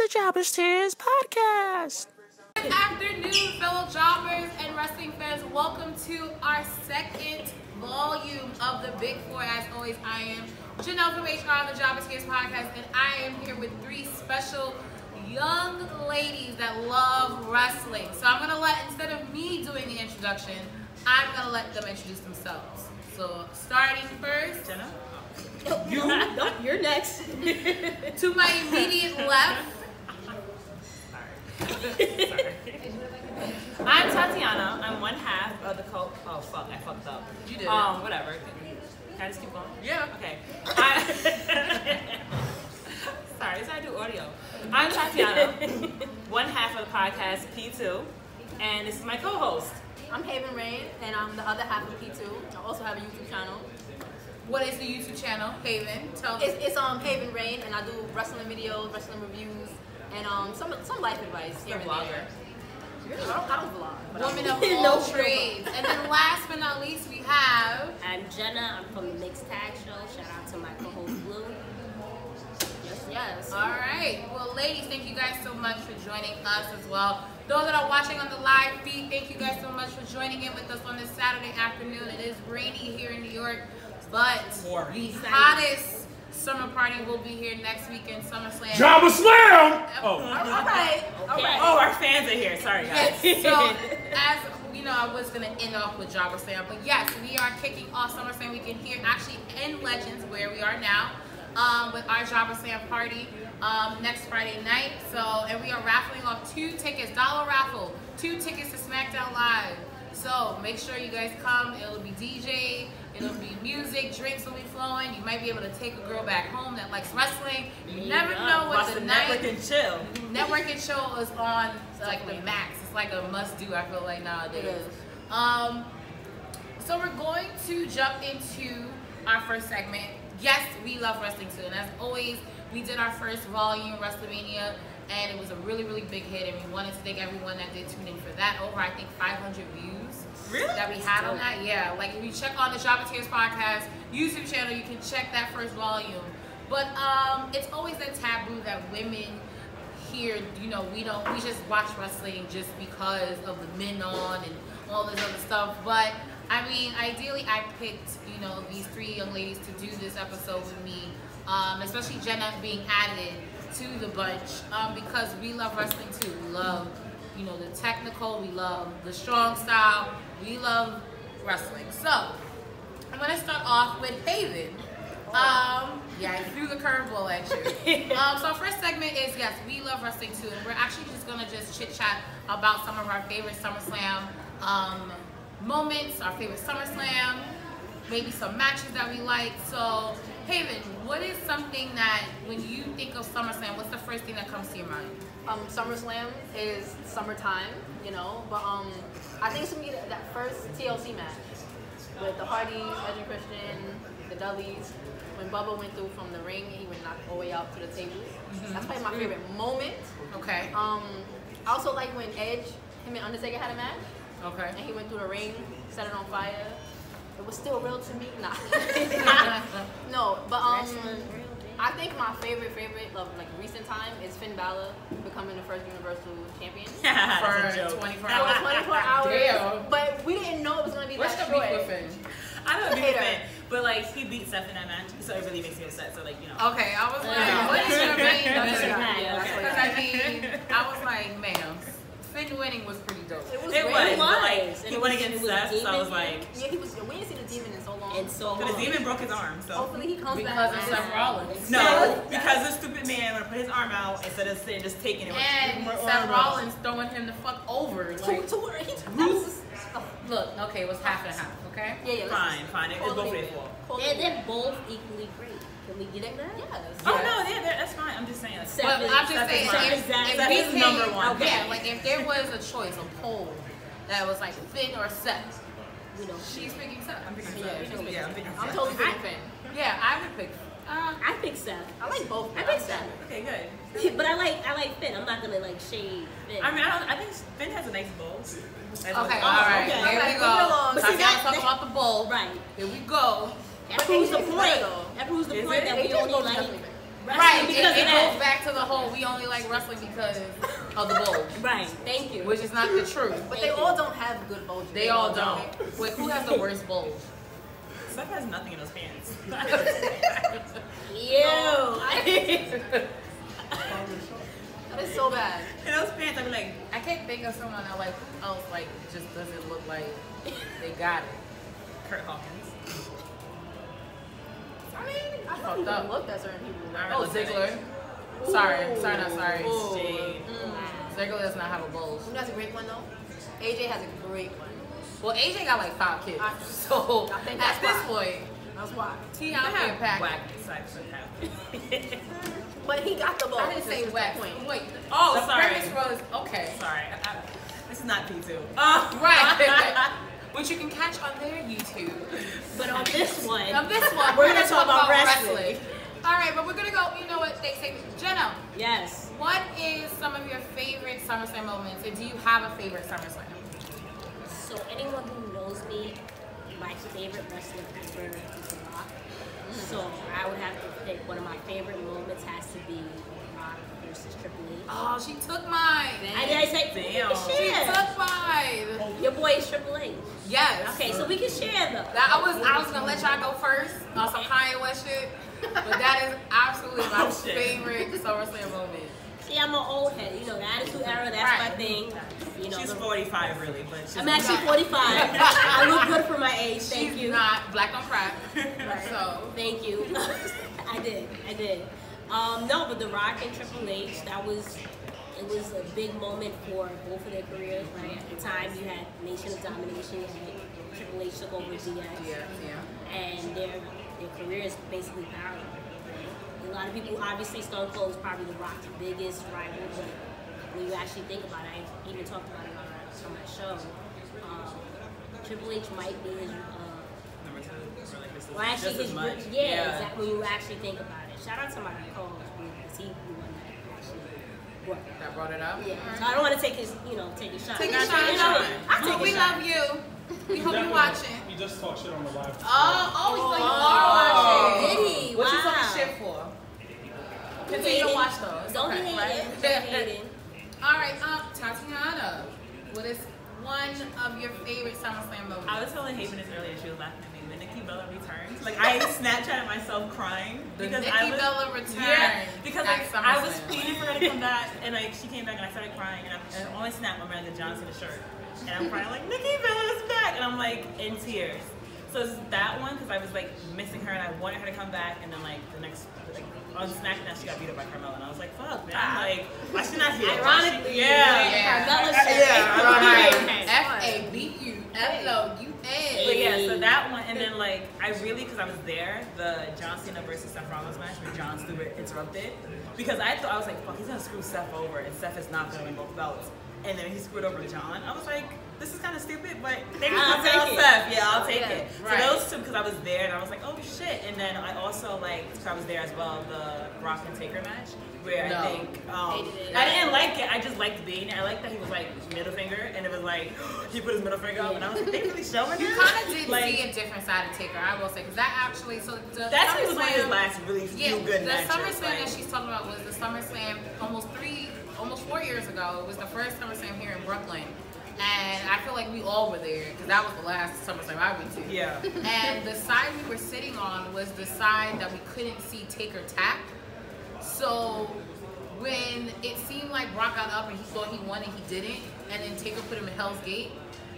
the Jobbers Tears podcast. Good afternoon, fellow jobbers and wrestling fans. Welcome to our second volume of the Big Four. As always, I am Janelle from HR, the Jobbers Tears podcast, and I am here with three special young ladies that love wrestling. So I'm gonna let, instead of me doing the introduction, I'm gonna let them introduce themselves. So starting first, Jenna. You're next. To my immediate left. Sorry. I'm Tatyana. I'm one half of the cult. Oh fuck, I fucked up. You did. Whatever. Can I just keep going? Yeah. Okay. Sorry, so I do audio. I'm Tatyana, one half of the podcast P2, and this is my co-host. I'm Haveyn, and I'm the other half of P2. I also have a YouTube channel. What is the YouTube channel, Haveyn? Tell me. It's Haveyn, and I do wrestling videos, wrestling reviews, and some life advice. You're a vlogger. I don't vlog. Woman of all trades. And then last but not least, we have... I'm Jenna. I'm from the Mixed Tag Show. Shout out to my co-host Blue. Yes. All right. Well, ladies, thank you guys so much for joining us as well. Those that are watching on the live feed, thank you guys so much for joining in with us on this Saturday afternoon. It is rainy here in New York, but the hottest summer party will be here next weekend, SummerSlam. SummerSlam! Oh. All right. Oh, our fans are here. Sorry, guys. Yes. So, as you know, I was going to end off with SummerSlam, but yes, we are kicking off SummerSlam weekend here, actually in Legends, where we are now, with our SummerSlam party next Friday night. So, and we are raffling off 2 tickets, dollar raffle, 2 tickets to SmackDown Live. So make sure you guys come. It'll be DJ, it'll be music, drinks will be flowing. You might be able to take a girl back home that likes wrestling. You never know what the night. Network and chill. Network and chill is on like the max. It's like a must do. I feel like nowadays. It is. So we're going to jump into our first segment. Yes, we love wrestling too, and as always, we did our first volume, WrestleMania, and it was a really, really big hit, and we wanted to thank everyone that did tune in for that. Over, I think, 500 views that we had on that. Yeah, like if you check on the Jobbers Tears podcast YouTube channel, you can check that first volume. But it's always that taboo that women here, you know, we just watch wrestling just because of the men on and all this other stuff. But I mean, ideally, I picked, you know, these 3 young ladies to do this episode with me, especially Jenna being added to the bunch, because we love wrestling too. We love, you know, the technical, we love the strong style, we love wrestling. So, I'm going to start off with Haveyn. Yeah, I threw the curveball at you. So our first segment is, yes, we love wrestling too, and we're actually just going to just chit-chat about some of our favorite SummerSlam moments, our favorite SummerSlam, maybe some matches that we like. So, Haveyn, what is something that, when you think of SummerSlam, what's the first thing that comes to your mind? SummerSlam is summertime, you know, but I think it's gonna be that first TLC match with the Hardys, Edge and Christian, the Dudleys. When Bubba went through from the ring, he went knocked all the way out to the tables. That's probably my favorite moment. Okay. I also like when Edge, him and Undertaker had a match. Okay. And he went through the ring, set it on fire. It was still real to me. Nah. No, but I think my favorite of like recent time is Finn Balor becoming the first Universal Champion For 24 hours. 24 hours. Damn. But we didn't know it was gonna be What's that the short. beef with Finn? I don't know Finn, but like he beat Seth in that match, so it really makes me upset. So like, you know. Okay, I was like, what is your main? Yeah, Because I mean, I was like, ma'am, Finn winning was pretty dope. It was. It great. was, but like And he it went was- against it was Seth, so I was Demon. like, Yeah, he was. We didn't see the demon in so long. And so but the demon broke his arm, so. Hopefully he comes Because back. of Seth Rollins. No, because the stupid man would put his arm out instead of sitting just taking it. And Seth Rollins throwing him the fuck over. Like, To where he. look, okay, it was half and half, okay? Yeah. Fine. It's both their fault. they're both equally great. Can we get that? Yes. Oh no, yeah, that's fine. I'm just saying. But I'm just saying, Seth is we number came- one. Yeah, like if there was a choice, a poll that was like Finn or Seth, You know, she's picking Seth. I'm thinking Seth. Yeah, I'm thinking I'm Seth. totally picking Finn. Yeah, I would pick. I pick Seth. I like both. I pick Seth. Okay, good. But I like Finn. I'm not gonna like shade Finn. I mean, I think Finn has a nice bowl. Okay, all right. okay. Here Okay, we moving along. go. But So I see, gotta that- talk about the bowl. Right. Here we go. That proves the it's point. better, though. That proves the Is point it? that we AJ's only bowl is like. definitely better. Right, because it of that. goes back to the whole we only like wrestling because of the bulge. Right. Thank you. Which is not the truth. But they all don't have good bulges. They all don't. Wait, who has the worst bulge? Steph has nothing in those pants. Ew. That is so bad. In those pants, I'd be like, I can't think of someone that like else like just doesn't look like they got it. Kurt Hawkins. I mean, I Fucked don't up. even look at certain people. Oh, Ziggler. Sorry, not sorry. Shade. Ziggler does not have a bulge. Who has a great one though? AJ has a great one. Well, AJ got like 5 kids, so I think at that's this why. point, That's why. T out there Whack packing. sex and have. But he got the bulge. I didn't say That's the whack. point. Wait. Oh, the sorry. premise was okay. Sorry. This is not P2. Right. Which you can catch on their YouTube. But on this one, we're gonna talk about wrestling. All right, but we're gonna go. You know what they say, Jenna? Yes. What is some of your favorite SummerSlam moments, and do you have a favorite SummerSlam? So anyone who knows me, my favorite wrestler ever is The Rock. So I would have to pick one of my favorite moments has to be Rock versus Triple H. Oh, she took mine. I say, Damn. She share. took mine. Your boy is Triple H. Yes. Okay, so we can share though. I was gonna let y'all go first on some Kanye West shit, but that is absolutely my favorite SummerSlam moment. See, I'm an old head. You know, the Attitude Era, that's Right. my thing. You know, She's 45 really, but she's I'm actually 45. I look good for my age. Thank She's you. not black on crack. Right. So Thank you. I did. No, but The Rock and Triple H, it was a big moment for both of their careers, right? At the time, you had Nation of Domination, you had Triple H took over DX, and their careers basically parallel. Right? A lot of people, obviously, Stone Cold is probably The Rock's biggest rival, but when you actually think about it, I even talked about it on my show. Triple H might be his. number 2. Or like this is Well, actually, just as his much. exactly. When you actually think about it, shout out to my co-host because he the one that actually brought it. that brought it up. Yeah. So I don't want to take his shot. Take a Not shot. taking shot. I'll take a We shot. love you. We hope you're watching. You just talk shit on the live. Oh, so you are watching. Did he? What you Wow. talking shit for? Continue to watch though. It's Don't okay, be right? hating. Don't be hating. All right, Tatyana, what is one of your favorite SummerSlam moments? I was telling Haveyn this earlier. She was laughing at me. When Nikki Bella returns, like I Snapchatted myself crying because Nikki I was Bella returned. Yeah, because like at I was SummerSlam. pleading for her to come back, and like she came back, and I started crying, and on my Snap I'm wearing a John Cena shirt, and I'm crying like Nikki Bella's back, and I'm like in tears. So it's that one because I was like missing her, and I wanted her to come back, and then like the next. On SmackDown, she got beat up by Carmella, and I was like, "Fuck, man! Like, why she not here?" Ironically, Yeah. Carmella's shit. Right. F-A-B-U-L-O-U-N. But yeah, so that one, and then like I really, because I was there, the John Cena versus Seth Rollins match where John Stewart interrupted, because I thought I was like, "Fuck, he's gonna screw Seth over, and Seth is not gonna win both belts." And then he screwed over John. I was like, "This is kind of stupid, but they I'll can take tell it. Seth. Yeah, I'll take it." Right. So those two, because I was there, and I was like, "Oh shit!" And then I also like, because I was there as well, the Rock and Taker match, where No. I think I didn't like it. I just liked being there. I liked that he was like middle finger, and it was like he put his middle finger up, and I was like, "They really showing You this?" kind of did like, see a different side of Taker, I will say, because that actually, so the that's what was one of his SummerSlam- last really few good the matches. SummerSlam like, that she's talking about was the SummerSlam almost 4 years ago. It was the first SummerSlam here in Brooklyn. And I feel like we all were there because that was the last SummerSlam I went to. yeah. And the side we were sitting on was the side that we couldn't see Taker tap. So when it seemed like Brock got up and he thought he won and he didn't, and then Taker put him in Hell's Gate,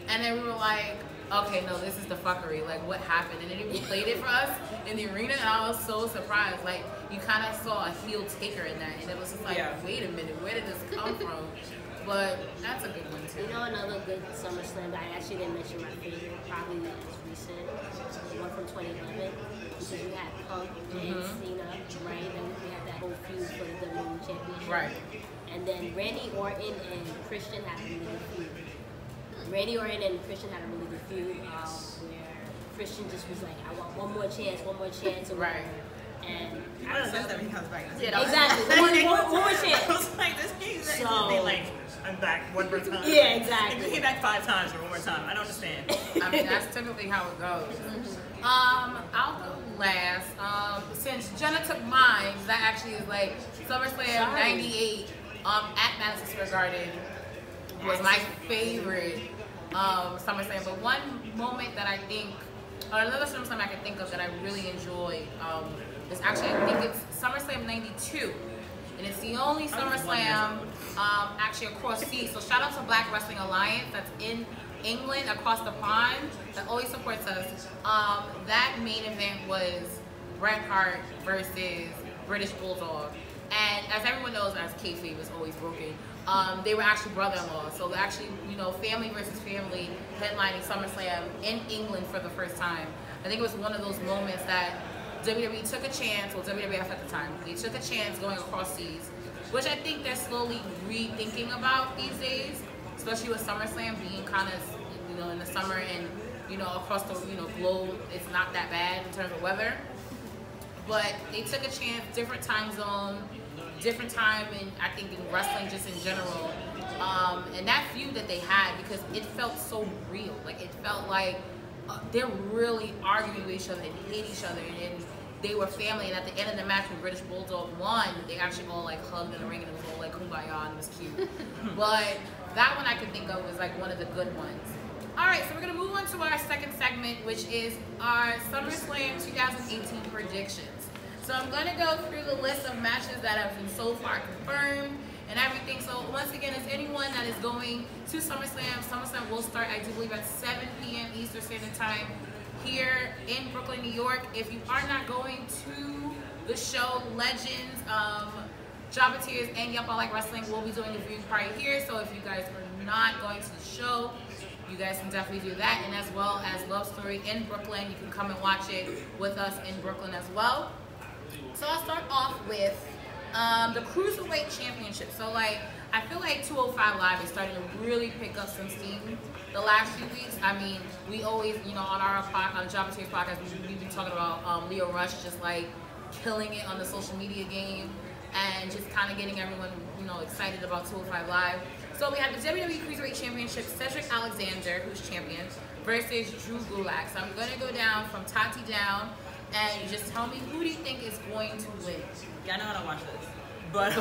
and then we were like, okay, no, this is the fuckery. Like, what happened? And then he played it for us in the arena, and I was so surprised. Like, you kind of saw a heel Taker in that, and it was just like, wait a minute, where did this come from? But that's a good one too. You know another good SummerSlam that I actually didn't mention my favorite, probably the most recent, the one from 2011, because you had Punk and Cena, right? And we had that whole feud for the WWE Championship. Right. And then Randy Orton and Christian had a really good feud. Randy Orton and Christian had a really good feud where Christian just was like, I want one more chance, or Right. And I don't know that he comes back. Yeah, exactly, one more I chance. was like, this he's So- like, I'm back one more time. Yeah, exactly. He came back 5 times for one more time. I don't understand. I mean, that's typically how it goes. I'll go last. Since since Jenna took mine, that actually is like SummerSlam '98 at Madison Square Garden was my favorite SummerSlam. But one moment that I think, or another SummerSlam I can think of that I really enjoyed is actually, I think it's SummerSlam '92. And it's the only SummerSlam actually across seas. So shout out to Black Wrestling Alliance that's in England, across the pond, that always supports us. That main event was Bret Hart versus British Bulldog. And as everyone knows, as kayfabe is always broken, they were actually brother-in-law. So they're actually, you know, family versus family headlining SummerSlam in England for the first time. I think it was one of those moments that WWE took a chance, well, WWF at the time, they took a chance going across seas, which I think they're slowly rethinking about these days, especially with SummerSlam being kind of, you know, in the summer and, you know, across the, you know, globe, it's not that bad in terms of weather. But they took a chance, different time zone, different time, and I think in wrestling just in general. And that feud that they had, because it felt so real, like it felt like they're really arguing with each other and hate each other, and they were family. And at the end of the match, when British Bulldog won, they actually all like hugged in the ring, and it was all like kumbaya, and it was cute. But that one I could think of was like one of the good ones. All right, so we're gonna move on to our second segment, which is our SummerSlam 2018 predictions. So I'm gonna go through the list of matches that have been so far confirmed and everything. So once again, is anyone that is going to SummerSlam, SummerSlam will start, I do believe, at 7 p.m. Eastern Standard Time here in Brooklyn, New York. If you are not going to the show, Legends, Jobbeteers, and Yup I Like Wrestling will be doing a viewing party here. So if you guys are not going to the show, you guys can definitely do that. And as well as Love Story in Brooklyn, you can come and watch it with us in Brooklyn as well. So I'll start off with the Cruiserweight Championship. So like, I feel like 205 Live is starting to really pick up some steam the last few weeks. I mean, we always, you know, on our on the Jobbeteers podcast, we've been talking about Leo Rush just like killing it on the social media game and just kind of getting everyone, you know, excited about 205 Live. So we have the WWE Cruiserweight Championship, Cedric Alexander, who's champion, versus Drew Gulak. So I'm going to go down from Tati down, and you just tell me, who do you think is going to win? Yeah, I know how to watch this. But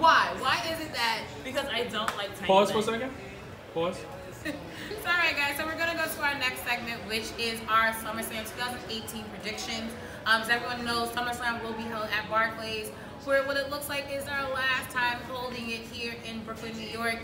why? Why is it that? Because I don't like tiny Pause for men. a second. Pause. It's alright, guys. So we're gonna go to our next segment, which is our SummerSlam 2018 predictions. As everyone knows, SummerSlam will be held at Barclays, where what it looks like is our last time holding it here in Brooklyn, New York.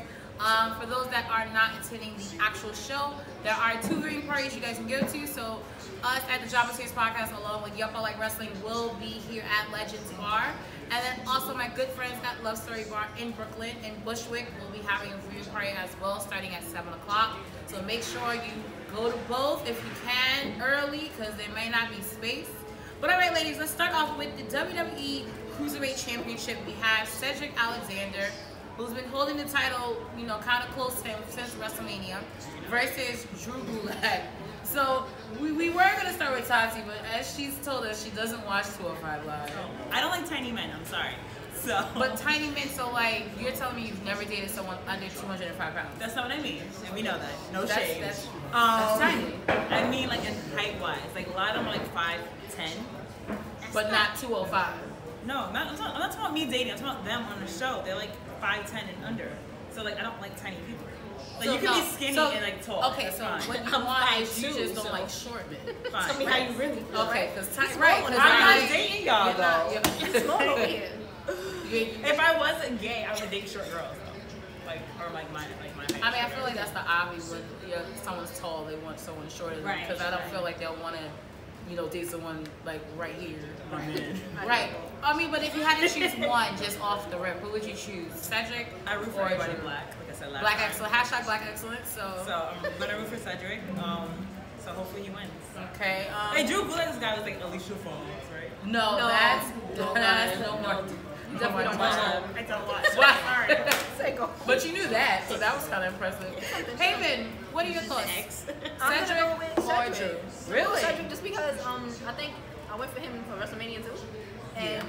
For those that are not attending the actual show, there are 2 viewing parties you guys can go to. So us at the Jobbeteers podcast, along with Yup I Like Wrestling, will be here at Legends Bar. And then also my good friends at Love Story Bar in Brooklyn and Bushwick will be having a viewing party as well, starting at 7 o'clock. So make sure you go to both if you can early, because there may not be space. But all right, ladies, let's start off with the WWE Cruiserweight Championship. We have Cedric Alexander, who's been holding the title, you know, kind of close to him since WrestleMania, versus Drew Gulak. So we were going to start with Tati, but as she's told us, she doesn't watch 205 Live. I don't like tiny men, I'm sorry. So, but tiny men, so like, you're telling me you've never dated someone under 205 pounds? that's not what I mean. And we know that. No That's shade. that's tiny. I mean, like, in height-wise. Like, a lot of them are like 5'10". But not 205. No, I'm not talking about me dating. I'm talking about them on the show. They're like 5'10" and under. So, like, I don't like tiny people. Like, So you can be skinny and, like, tall. Okay, That's so fine. what you I'm want is you 5'2", just don't so- like short men. Fine. Tell me how you really feel. Okay, because tiny, right, right? 'cause I'm not dating y'all, You're not- though. you're- Small over here. If I wasn't gay, I would date short girls, though. Like, or like my height. I mean, I feel like that's the obvious when someone's tall, they want someone shorter. Right, Because I don't right. feel like they'll want to, you know, date someone like right here. Man. Right. I mean, but if you had to choose one just off the rip, who would you choose? Cedric I root for or everybody Drew? black, like I said last Black time. excellence. Hashtag Black excellence. So So I'm gonna root for Cedric. So hopefully he wins. okay. Hey, Drew Gulak's guy was like Alicia Fox, right? No, No. that's No, no more. You Definitely don't watch that. I don't watch. Why? Say go. But you knew that, so that was kind of impressive. Haveyn, what are your thoughts? I'm gonna Cedric go with or Cedric. Drew? Really? Cedric, just because I think I went for him for WrestleMania too, and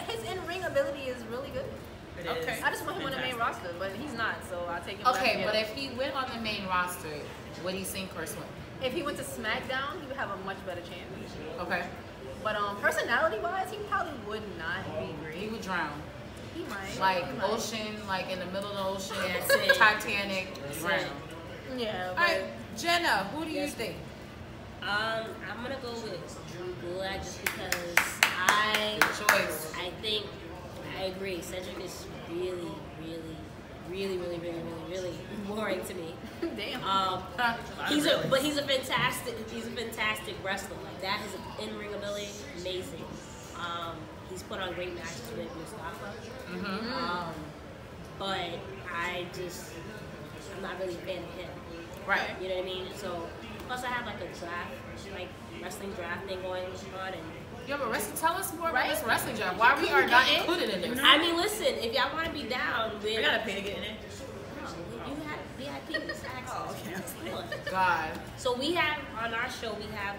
his in-ring ability is really good. It Okay. is I just want him on the main roster, but he's not, so I take him. Okay, but if if he went on the main roster, would he sink or swim? he went to SmackDown, he would have a much better chance. Okay. But personality-wise, he probably would not be great. He would drown. He might. Like he might. ocean, like in the middle of the ocean, That's it. Titanic, drown. Yeah. All But right, Jenna, who do you think? I'm gonna go with Drew Gulak just because Good choice. I think I agree. Cedric is really boring to me. damn. He's a fantastic wrestler. Like that, his in-ring ability, amazing. He's put on great matches with Mustafa. But I'm not really a fan of him. Right. You know what I mean? So plus I have like a draft, like wrestling draft thing going on, and Yo, but tell us more about this wrestling job. Why we are not included in this? I mean, listen, if y'all want to be down, We with, gotta pay to get in it. you have VIP access. Oh, okay. Come on. God. So we have on our show, we have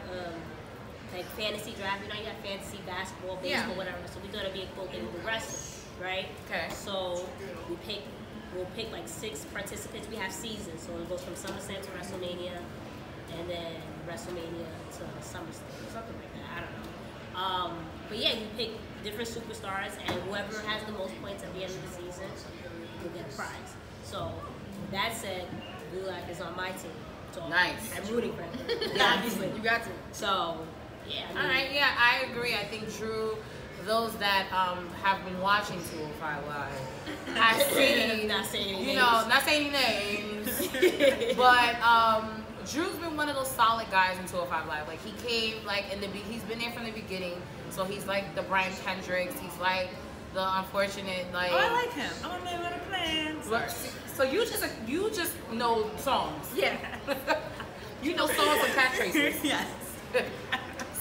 like fantasy draft. You know, you have fantasy basketball, baseball, Yeah. whatever. So we're gonna be incorporating the wrestling, right? Okay. So we'll pick like 6 participants. We have seasons, so it goes from SummerSlam to WrestleMania, and then WrestleMania to SummerSlam, or something like that. I don't know. But yeah, you pick different superstars, and whoever has the most points at the end of the season will get a prize. So that said, Gulak is on my team. So Nice. I'm rooting for him. Obviously, you got to. So yeah. I mean, All right, yeah, I agree. I think Drew, those that have been watching 205 Live, I've seen, Not saying any not saying names, but Drew's been one of those solid guys in 205 Live. Like he came like he's been there from the beginning. So he's like the Brian Kendricks. He's like the unfortunate like. Oh, I like him. I'm a man with a plan. So you just know songs. Yeah. You know songs and catchphrases. Yes.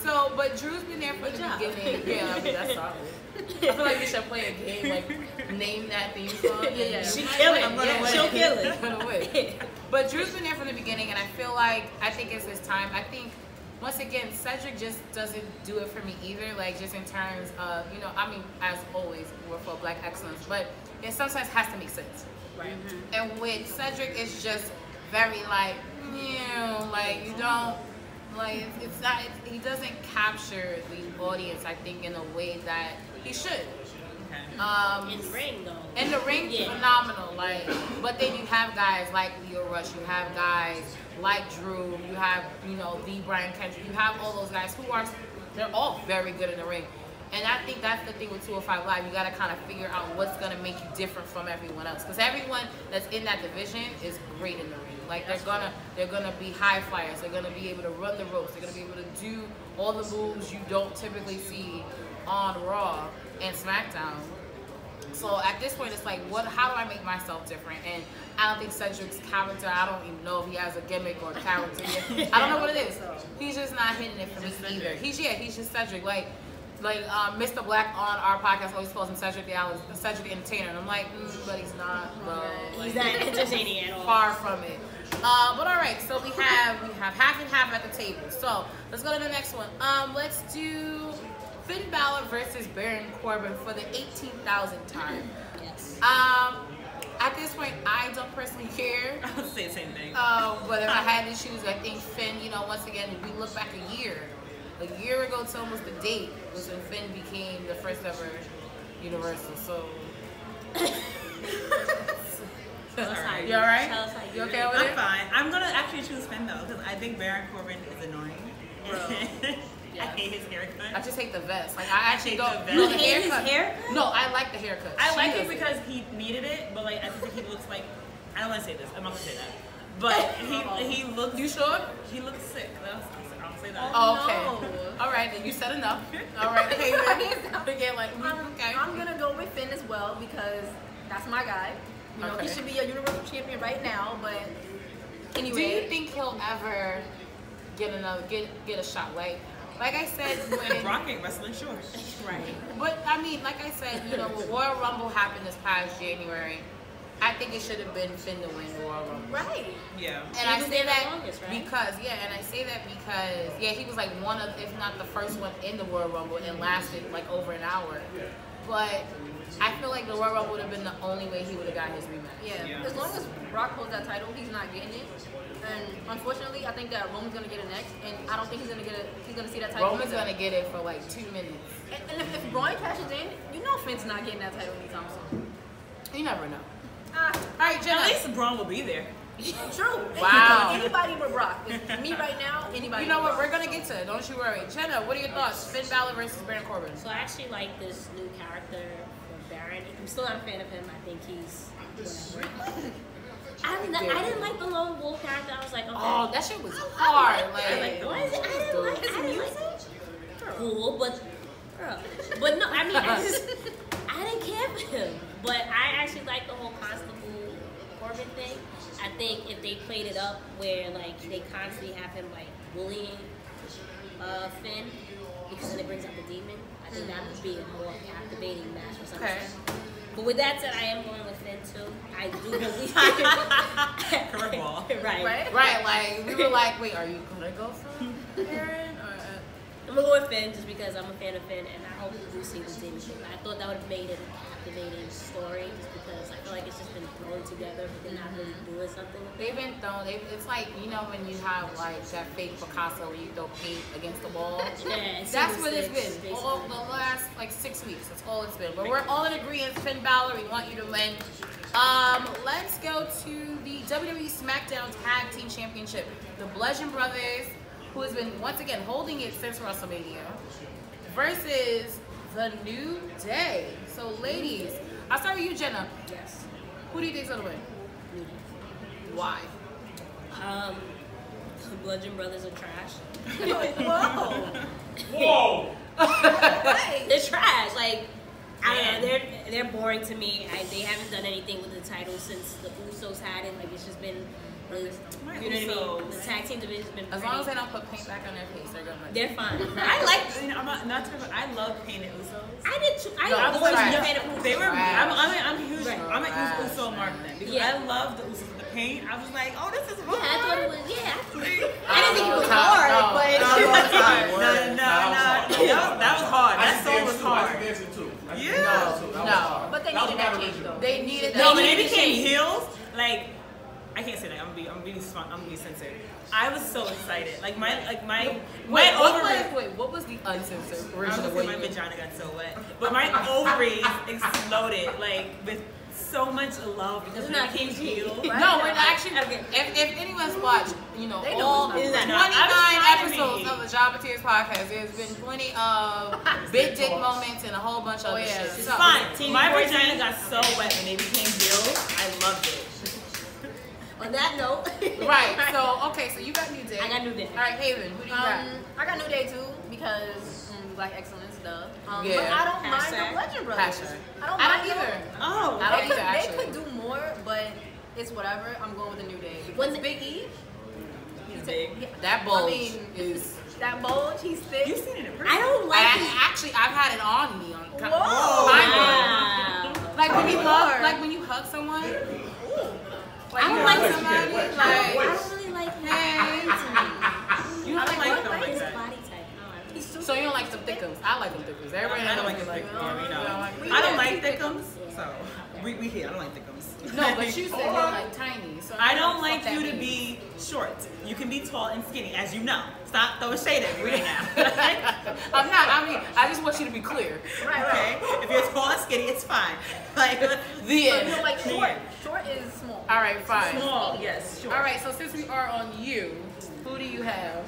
So, but Drew's been there from the beginning. Yeah, I mean, that's solid. I feel like we should play a game, like name that theme song. Yeah. she kill it. I'm gonna win. She'll kill it. Run away. But Drew's been there from the beginning, and I feel like I think it's his time. I think once again, Cedric just doesn't do it for me either. Like just in terms of I mean, as always, we're for Black excellence, but it sometimes has to make sense. Right. And with Cedric, it's just very like like you don't. Like it's not. He doesn't capture the audience, I think, in a way that he should. Okay. In the ring though. In the ring, phenomenal. Like, but then you have guys like Leo Rush. You have guys like Drew. You have the Brian Kendrick. You have all those guys who they're all very good in the ring. And I think that's the thing with 205 Live. You got to kind of figure out what's going to make you different from everyone else. Because everyone that's in that division is great in the ring. Like they're gonna be high flyers. They're gonna be able to run the ropes. They're gonna be able to do all the moves you don't typically see on Raw and SmackDown. So at this point, it's like, how do I make myself different? And I don't think Cedric's character. I don't even know if he has a gimmick or a character. I don't know what it is. He's just not hitting it for me either. He's just Cedric. Like Mr. Black on our podcast always calls him Cedric the Entertainer, and I'm like, but he's not. Bro. He's not entertaining at all. Far from it. But all right, so we have half and half at the table. So let's go to the next one. Let's do Finn Balor versus Baron Corbin for the 18,000th time. Yes. At this point, I don't personally care. I would say the same thing. But if I had to choose, I think Finn. Once again, we look back a year ago to almost the date was when Finn became the first ever Universal. So. Sorry. You alright? Tell us how You okay with it? I'm fine. I'm gonna actually choose Finn though, because I think Baron Corbin is annoying. Bro. I hate his haircut. I just hate the vest. Like I actually hate don't. the No, vest. the You hate his haircut. haircut? No, I like the haircut. I like She it doesn't. because he needed it, but like I think he looks like I don't want to say this. I'm not gonna say that. But he looks. You sure? He looks sick. I'll say that. Oh, okay. No. All right, then you said enough. All right, Haveyn. Again, like okay. I'm gonna go with Finn as well because that's my guy. Okay. He should be a Universal Champion right now, but anyway. Do you think he'll ever get a shot? Like I said, when Brock ain't wrestling, sure. Right. but I mean, like I said, when Royal Rumble happened this past January, I think it should have been Finn to win the Royal Rumble. Right. Yeah. And I was say there the that longest, right? because he was like one of, if not the first one in the Royal Rumble and lasted like over an hour. but I feel like the Royal Rumble would have been the only way he would have got his rematch. Yeah. As long as Brock holds that title, he's not getting it. And unfortunately, I think that Roman's gonna get it next, and I don't think he's gonna see that title. Roman's gonna get it for like 2 minutes. And if Braun cashes in, you know Finn's not getting that title anytime soon. You never know. All right, Jenna. At least Braun will be there. True. Wow. Anybody but Brock. It's me right now. Anybody. You know but what? Brock. We're gonna get to it. Don't you worry. Jenna, what are your thoughts? Finn Balor versus Baron Corbin. So I actually like this new character for Baron. I'm still not a fan of him. I think he's whatever. I didn't like the lone wolf character. I was like, okay. Oh, that shit was hard. I was like, what is it? I didn't like it. Cool, but no, I mean, I didn't care for him. But I actually like the whole Constable Corbin thing. I think if they played it up where like they constantly have him like bullying Finn because then it brings out the demon, I think that would be a more captivating match or something. Okay. But with that said, I am going with Finn too. I do believe Curveball. Right, like we were like, wait, are you gonna go for Baron or I'm gonna go with Finn just because I'm a fan of Finn, and I hope we do see this demon thing. I thought that would have made it a captivating story, just because I feel like it's just been thrown together, but they're not really doing something with it. They've been thrown. It's like, you know, when you have like that fake Picasso where you throw paint against the wall. Yeah, That's what it's been. All the last like 6 weeks. That's all it's been. But we're all in agreement. Finn Balor, we want you to win. Let's go to the WWE SmackDown Tag Team Championship. The Bludgeon Brothers, who has been once again holding it since WrestleMania, versus the New Day. So, ladies, I'll start with you, Jenna. Yes. Who do you think's gonna win? Why? The Bludgeon Brothers are trash. Whoa! They're trash. Like, I don't know. They're boring to me. They haven't done anything with the title since the Usos had it. Like, it's just been. You know what I mean? The tag team division's been As long as they don't put paint back on their face, they're gonna win. they're fine. I like. You know, I'm not talking about. I love painted Usos. I did too. I No, always trash. been a fan of Usos. They were. I'm huge. Right. I'm a huge Uso mark then because Yeah. I love the Usos with the paint. I was like, oh, this is hard. Yeah, I thought it was. Yeah. I didn't think it was hard, but No, that was hard. That song was hard. No. But they needed that change though. They needed No, that. when they became heels, like I can't say that. I'm gonna be censored. I was so excited. Like my What was the uncensored I version was of gonna say what my you vagina got so wet, but my ovaries exploded like with so much love because It's they not became PG. heels. No, we're actually. Okay. If anyone's watched, you know, They know all it's 29 not. I was trying to episodes be. of the Jabba Tears podcast, there's been plenty of big dick moments and a whole bunch of other yeah. shit. It's So, fine. Team My 14. vagina got so wet when they became heels. I loved it. On that note. Right. So okay. So you got New Day. I got New Day. All right, Haveyn. Who do you got? I got New Day too because Black Excellence, duh. Yeah. But I don't mind Hashtag. the Bludgeon Brothers. Hashtag. I don't I mind don't either. them. Oh, I don't They either. could Actually, do more, but it's whatever. I'm going with the New Day. When Because Big E, he's big. that bulge I mean, is. that bulge, he's thick. You've seen it in person. I don't like it. Actually, I've had it on me. Kind of. Wow. Like when you hug someone. Like I don't you like hug it. somebody. I Like, don't really like him. you don't like them like His that. body type. I don't like it. So you don't like some thickums? I like them thickums. Everybody I don't like knows it me, like you know. like- I don't like thickums, so we here. I don't like thickums. No, but you said you're like tiny. So I don't like know what that you to means. be short. You can be tall and skinny, as you know. Stop throwing shade at me right now. I'm not. I mean, I just want you to be clear. Okay? If you're tall and skinny, it's fine. Like The You end. know, like short. Short is small. All right, fine. small, yes, sure. All right. So since we are on you, who do you have?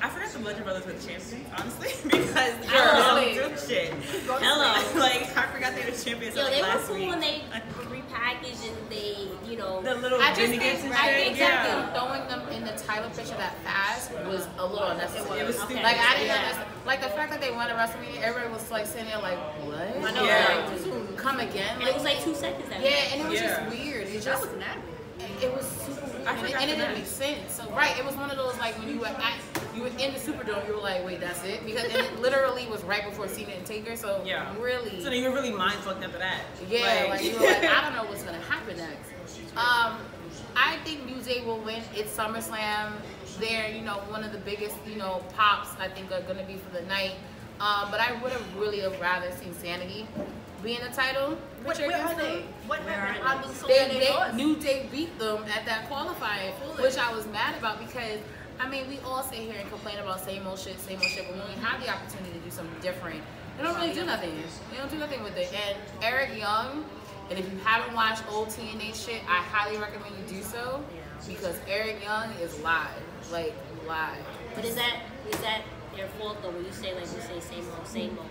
I forgot the Bludgeon Brothers were the champions, honestly, because Honestly. I don't do shit. Hello. Like I forgot they were champions Yo, like they were last cool week. when they repackaged and they, you know. The little I just vinaigrette think, and I shit. think Yeah. that throwing them in the title picture that fast was a little unnecessary. It was stupid. Like I didn't understand. Like the fact that they won at WrestleMania, everybody was like sitting there like, what? I know. Yeah. Like, Come again? And it was like 2 seconds. That Yeah, and it was Yeah. just weird. It that just was nasty. it was super weird. I And forgot it the didn't match. make sense. So right, it was one of those like when you were in the Superdome, you were like, wait, that's it? Because and it literally was right before Cena and Taker. So Yeah. really, So then you were really mind fucked after that. yeah, like you were like, I don't know what's gonna happen next. I think New Day will win. It's SummerSlam. They're, you know, one of the biggest, you know, pops I think are gonna be for the night. But I would have really rather seen Sanity be in the title. Where are they? What happened? I was so They New Day beat them at that qualifying, which I was mad about because, I mean, we all sit here and complain about same old shit, but when we have the opportunity to do something different, they don't really do nothing. They don't do nothing with it. And Eric Young, and if you haven't watched old TNA shit, I highly recommend you do so because Eric Young is live. Like, live. But is that their fault though when you say same old?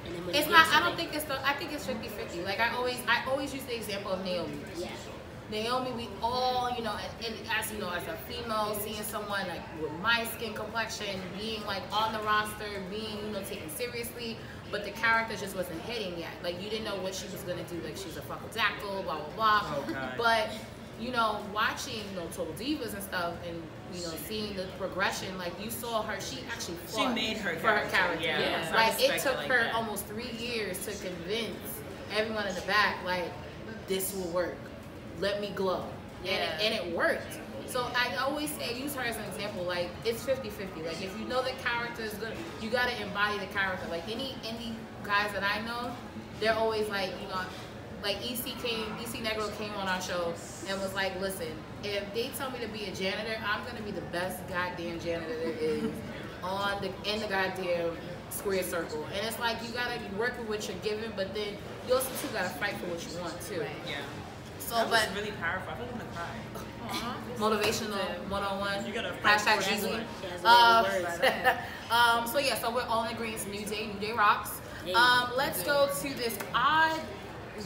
And then when It's not, I don't think it's I think it's 50-50. Like I always use the example of Naomi. Yeah. Naomi, we all, you know, and as you know, as a female, seeing someone like with my skin complexion, being like on the roster, being, you know, taken seriously, but the character just wasn't hitting yet. Like you didn't know what she was gonna do. Like she's a fucking dactyl, blah blah blah. Oh, God. But you know, watching, you know, Total Divas and stuff, and you know, seeing the progression, like you saw her, she actually fought made her for her character. Yeah. Like it took like her that. almost 3 years to convince everyone in the back, like this will work. Let me glow. And it worked. So I always say, use her as an example, like it's 50-50. Like if you know the character is good, you gotta embody the character. Like any guys that I know, they're always like, you know, like EC Negro came on our show and was like, listen, if they tell me to be a janitor, I'm gonna be the best goddamn janitor there is in the goddamn square circle. And it's like you gotta work with what you're given, but then you also too gotta fight for what you want too. Yeah. So, That but was really powerful. I feel like I'm gonna cry. motivational 101. You gotta fight Hashtag for Jeezy. everyone. So yeah, so we're all in agreement. New Day rocks. Hey. Let's go to this odd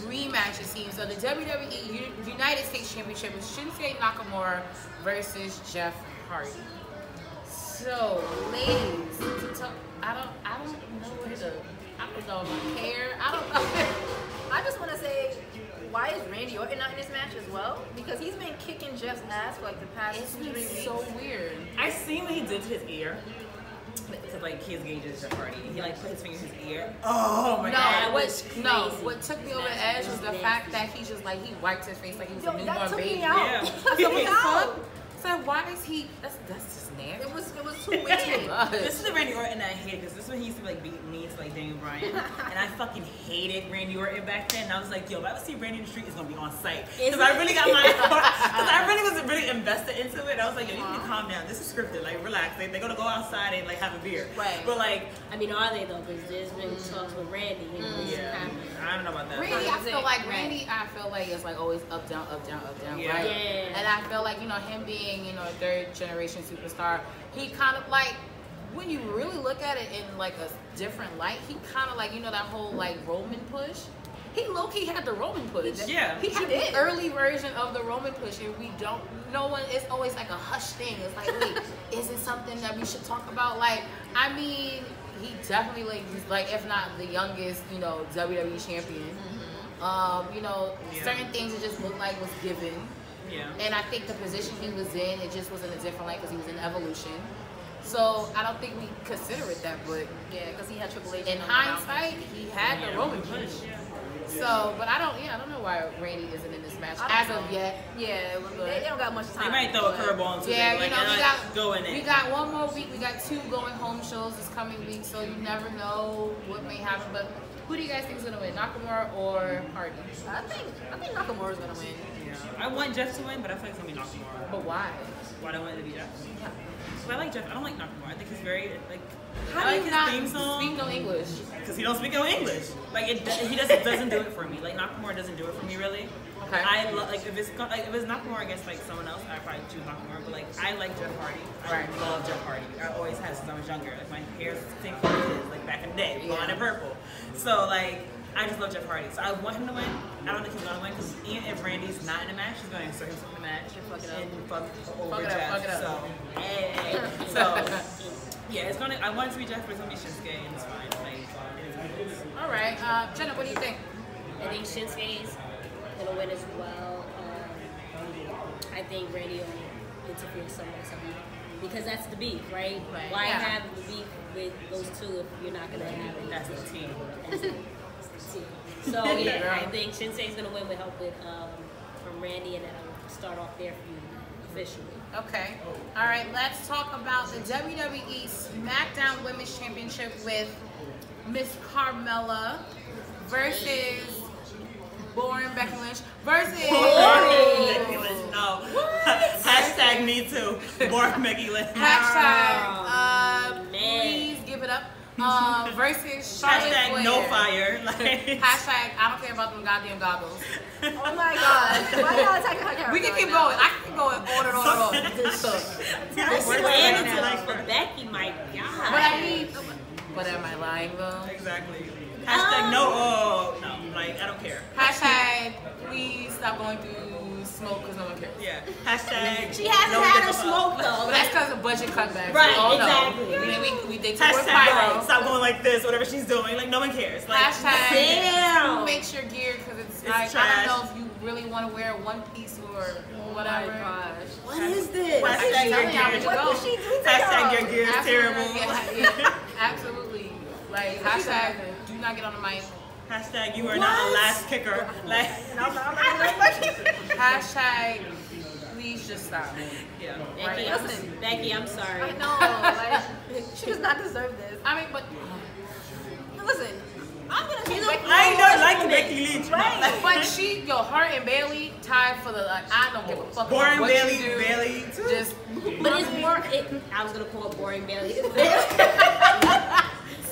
rematch, it seems. So the WWE United States Championship is Shinsuke Nakamura versus Jeff Hardy. So, ladies, I don't know if I care. I don't know. I just want to say, why is Randy Orton not in this match as well? Because he's been kicking Jeff's ass for like the past It's 2-3 been weeks. so weird. I seen what he did to his ear. Because like his gauge is Jeff Hardy. He like put his finger in his ear. Oh my god. What took me over the edge was the fact that he just like he wiped his face like he was a That newborn took baby. me out. Yeah. That took me out. So why is he? That's just nasty. It was too weird. This is the Randy Orton that I hated because this is when he used to like beat me to like Daniel Bryan, and I fucking hated Randy Orton back then. And I was like, yo, if I ever see Randy in the street, it's gonna be on site because I really got my, because I really was really invested into it. And I was like, yo, you need to calm down. This is scripted. Like, relax. They're gonna go outside and like have a beer. Right. But like, I mean, are they though? Because there's been talks with Randy. yeah, I don't know about that. Randy, I feel like it's like always up down, Yeah. right? Yeah. And I feel like, you know, him being, you know, a third generation superstar, he kind of like, when you really look at it in like a different light, he kind of like, you know, that whole like Roman push. He low-key had the Roman push. Yeah. He had the early version of the Roman push, and we don't, no one, it's always like a hush thing. It's like, wait, is it something that we should talk about? Like, I mean, he definitely like if not the youngest, you know, WWE champion. You know, certain things it just looked like was given. Yeah. And I think the position he was in, it just was in a different light because he was in Evolution. So I don't think we consider it that, but Yeah, because he had Triple H. in hindsight, he had the Roman push. So, but I don't know why Randy isn't in this match as of yet. Yeah, they don't got much time. They might throw a curveball into Yeah, it. Like, you know, go in it. we got one more week. We got 2 going home shows this coming week, so you never know what may happen. But who do you guys think is gonna win, Nakamura or Hardy? I think Nakamura's gonna win. Yeah. I want Jeff to win, but I feel like it's gonna be Nakamura. But why? Why do I want it to be Jeff? Yeah. But I like Jeff. I don't like Nakamura. I think he's very like. How I do like you not his theme song. speak no English? Because he don't speak no English. Like he doesn't do it for me. Like Nakamura doesn't do it for me really. Okay. I like if it's Nakamura against like someone else, I probably choose Nakamura. But like I like Jeff Hardy. I love Jeff Hardy. I always have since I was younger. Like my hair's the same color as his, like back in the day, blonde and purple. So like I just love Jeff Hardy. So I want him to win. I don't think he's gonna win because even if Randy's not in the match, he's gonna insert himself in the match and fuck over Jeff. So hey. So. Yeah, it's gonna. I want it to be Jeff, but it's gonna be Shinsuke, and it's fine. Like, All right, Jenna, what do you think? I think Shinsuke's gonna win as well. I think Randy will interfere somewhere, because that's the beef, right? Why have the beef with those two if you're not gonna have it? that's the team. That's the team. So yeah, I think Shinsuke's gonna win with help with from Randy, and that'll start off their feud officially. Okay. All right. Let's talk about the WWE SmackDown Women's Championship with Miss Carmella versus boring Becky Lynch versus Becky Lynch. No. Hashtag me too. Boring Becky Lynch. Hashtag man. please give it up. Versus Charlotte Hashtag Flair. no fire. Like, Hashtag I don't care about them goddamn goggles. Oh my gosh. Why y'all attacking her character? We can keep right now? going. I can keep going on and on and on. This Where's land the until like for Becky, my God. But I mean, but am I lying though? Exactly. Hashtag no. Oh no. Like I don't care. Hashtag please stop going through smoke because no one cares. Yeah. Hashtag. She hasn't no had her give a smoke fuck. though. But that's because of budget cutbacks. Right, We all exactly. know. We they took away Hashtag pyro. stop going like this. Whatever she's doing. Like no one cares. Like, Hashtag Damn. who makes your gear because it's like I trash. don't know if you really want to wear one piece or whatever. What is this? Hashtag your telling y'all gear. what What did she do to Hashtag y'all? your gear is Absolutely. terrible. Yeah, absolutely. Like hashtag do not get on the mic. Hashtag you are not a last kicker. Like I'm not gonna let Becky. Hashtag please just stop. yeah. Becky, Listen. Becky, I'm sorry. I know, like she does not deserve this. I mean, but Listen, I'm gonna say Becky. I ain't not like Becky Lynch. Right. but she her and Bailey tied for the like I don't give a fuck Boring about what Bailey, you do. Bailey too. Just But it's more. I was gonna call it boring Bailey.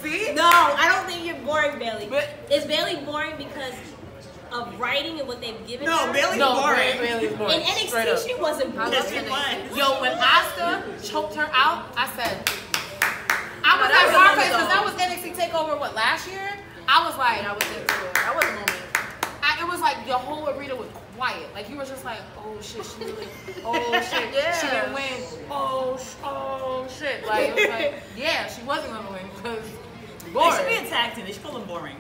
see. No, I don't think you're boring, Bailey. But- Is Bailey boring because of writing and what they've given No, her? Bailey's No, boring. Bailey's boring. In Straight up. NXT, she wasn't boring. Yes, she was. Yo, when Asuka choked her out, I said, I was that at was a Barclays moment, because that was NXT Takeover. What last year? I was like, That was it. That was a moment. it was like the whole arena was quiet. Like you were just like, oh shit, she really, oh shit, Yeah. she didn't win. Oh shit. Like it was like, yeah, she wasn't gonna win because They boring. should be attacked in. They should call them boring.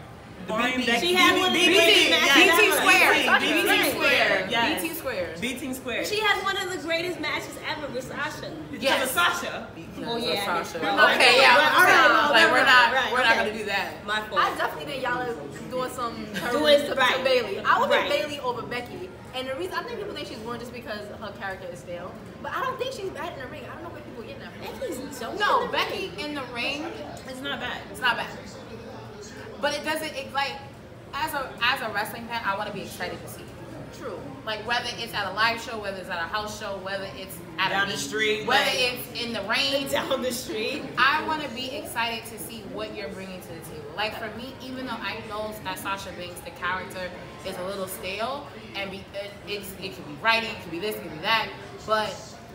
Boring. She had one of the BT greatest matches BT ever. Square. BT BT Square. Yes. BT Square. B-Team Square. She had one of the greatest matches ever with Sasha. Yes. Sasha. Oh, yeah. Sasha. Right. Okay, yeah. All right, Like we're not right, we're not okay. gonna do that. My I fault. definitely think y'all are doing some Doing- to right. Bailey. I would pick Right. Bailey over Becky, and the reason I think people think she's boring just because her character is stale. But I don't think she's bad in the ring. I don't know where people are getting that from. Becky's so No, Becky in the ring, It's not bad. it's not bad. But it doesn't. It like as a wrestling fan, I want to be excited to see. True. Like whether it's at a live show, whether it's at a house show, whether it's at Down a the meet, street, whether like- it's in the rain. down the street. I want to be excited to see what you're bringing to the table. Like for me, even though I know that Sasha Banks, the character, is a little stale, and it could be writing, it could be this, it could be that, but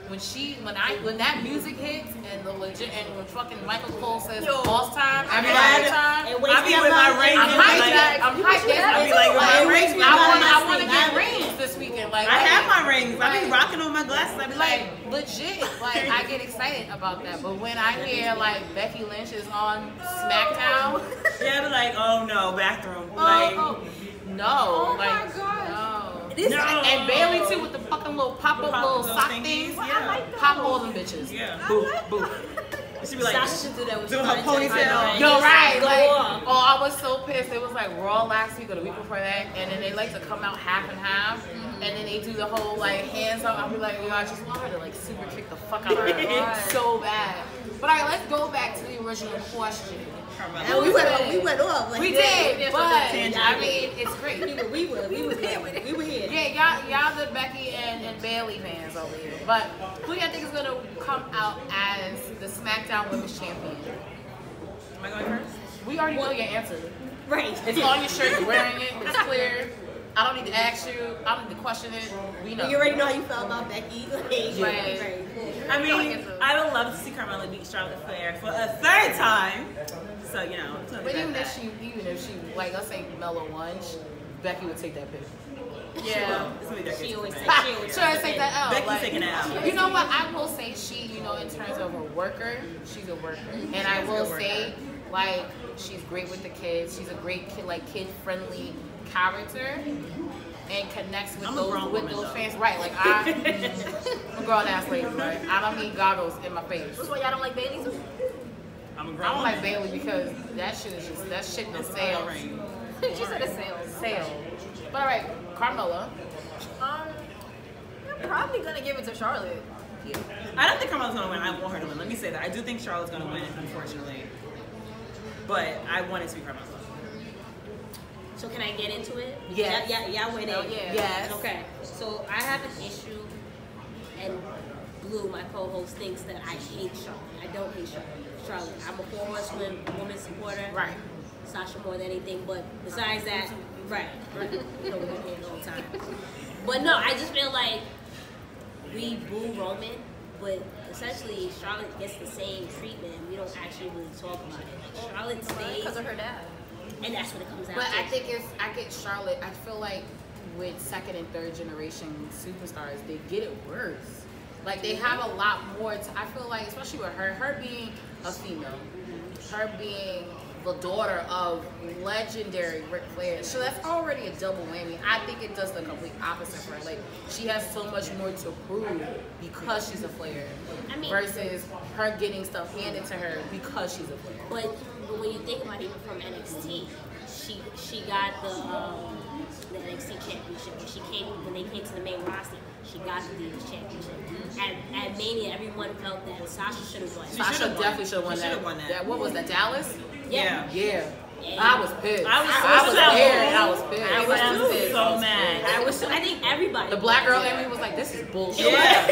when that music hits and the legit and when fucking Michael Cole says boss time, I be every like- time, It I wakes be me up with my like- ring. I'm hyped. I'm You hyped. should have I be it like too. with my It rings. wakes me up I like want to my get sleep. rings this weekend. Like I have my rings. I be like- rocking on my glasses. I be like, like legit, like I get excited about that. But when I hear like Becky Lynch is on SmackDown, yeah, I be like, oh no, bathroom. no, Oh my like gosh. no. No. And Bailey too with the fucking little pop up little sock thingies, things. yeah. Pop all them bitches. Yeah. Boop, boop. She be like, Sasha should do that with doing her content, ponytail. right? Yo, Just right, go like, off. oh, I was so pissed. It was like Raw last week or the week before that, and then they like to come out half and half, and then they do the whole like hands up. I'll be like, yo, I just want her to like super kick the fuck out of her so bad. But all right, let's go back to the original question. And we went off. Like, We yeah, did, but I tangent. mean, it's great. We were here. Yeah, y'all the Becky and Bailey fans over here. But who do you think is gonna come out as the SmackDown Women's Champion? Am I going first? We already know your answer. Right. It's on your shirt. You're wearing it. It's clear. I don't need to ask you. I don't need to question it. We know. You already know how you felt about Becky. Like, Right. I mean, I would love to see Carmella beat Charlotte Flair for a third time. So, you know, it's gonna be But even that. if she, like, let's say Melo won, Becky would take that pick. Yeah. It's gonna be Becky's She always pick. takes She always take that L. Becky's like, taking it out. You know what? I will say she, you know, in terms of a worker, she's a worker. And I will say, like, she's great with the kids. She's a great kid, like kid-friendly character, and connects with I'm a grown woman, those though. fans. Right? Like I'm a grown ass lady. Right? I don't need goggles in my face. That's why y'all don't like Bailey too? I'm a I grown don't like woman. Bailey because that shit is just that shit no sales. Ring. She said it's sales. Sale. But all right, Carmella. Probably gonna give it to Charlotte. I don't think Carmella's gonna win. I want her to win. Let me say that. I do think Charlotte's gonna win, unfortunately. But I want it to be Carmella. So can I get into it? Yes. Yeah, with it. Yeah. Yes. Okay. So I have an issue, and Blue, my co-host, thinks that I hate Charlotte. I don't hate Charlotte. I'm a 4 horsewoman woman supporter. Right. Sasha more than anything, but besides that, right. You know, we're here the whole time. But no, I just feel like we boo Roman, but essentially Charlotte gets the same treatment. We don't actually really talk about it. Like Charlotte stays Because of her dad. and that's what it comes out But to. I think I get Charlotte. I feel like with second and third generation superstars, they get it worse. Like they have a lot more. I feel like, especially with her being a female, her being the daughter of legendary Ric Flair, so that's already a double whammy. I think it does the complete opposite for her. Like she has so much more to prove because she's a Flair, I mean- versus her getting stuff handed to her because she's a Flair. But when you think about it, even from NXT, she got the NXT championship. When they came to the main roster, she got the Divas championship. At Mania, everyone felt that Sasha should have won. Sasha definitely should have won She that. should've won that. What was that? Dallas? Yeah. Yeah. Yeah. I was pissed. I was there and I was pissed. I was pissed. so mad. I think everybody. The black girl in me was like, this is bullshit. Yeah.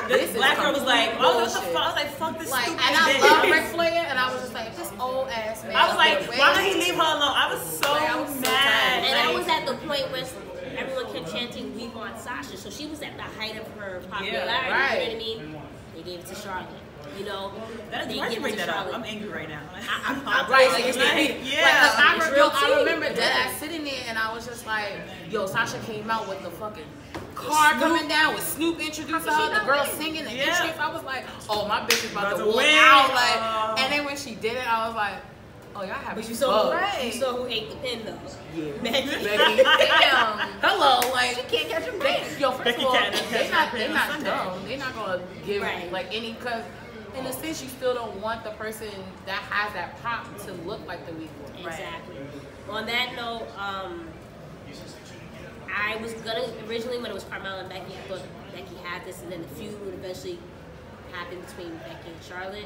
This is Black girl was like, complete oh, what the bullshit. fuck? I was like, fuck this Like, stupid and I bitch. love Ric Flair, and I was just like, this old ass man. I was like, Wait. why did he leave her alone? I was so Like, I was so mad. tired. And I Like, was at the point where everyone kept chanting, "We want Sasha," so she was at the height of her popularity. right. You know what I mean? They gave it to Charlotte. You know, Why'd they you give bring it to that up? Charlotte. I'm angry right now. Right, like it's Like, like, yeah. like, It's real I tea. remember Deadass sitting there, and I was just like, yo, Sasha came out with the fucking car coming down with Snoop introducing her, the girl singing, the Yeah. entrance. I was like, oh, my bitch is about to to walk win. out. Like, and then when she did it, I was like, oh, y'all have But you fun. saw, you saw who ate the pin though. Yeah. Becky. Becky. Damn. Hello, like, She can't catch a they, break. yo, first Becky of all, can't catch they're her not pin on Sunday. dumb. They're not gonna give Right. like any, because in a sense, you still don't want the person that has that pop to look like the weak one. Exactly. On that note, I was gonna originally when it was Carmella and Becky, I thought Becky had this, and then the feud would eventually happen between Becky and Charlotte.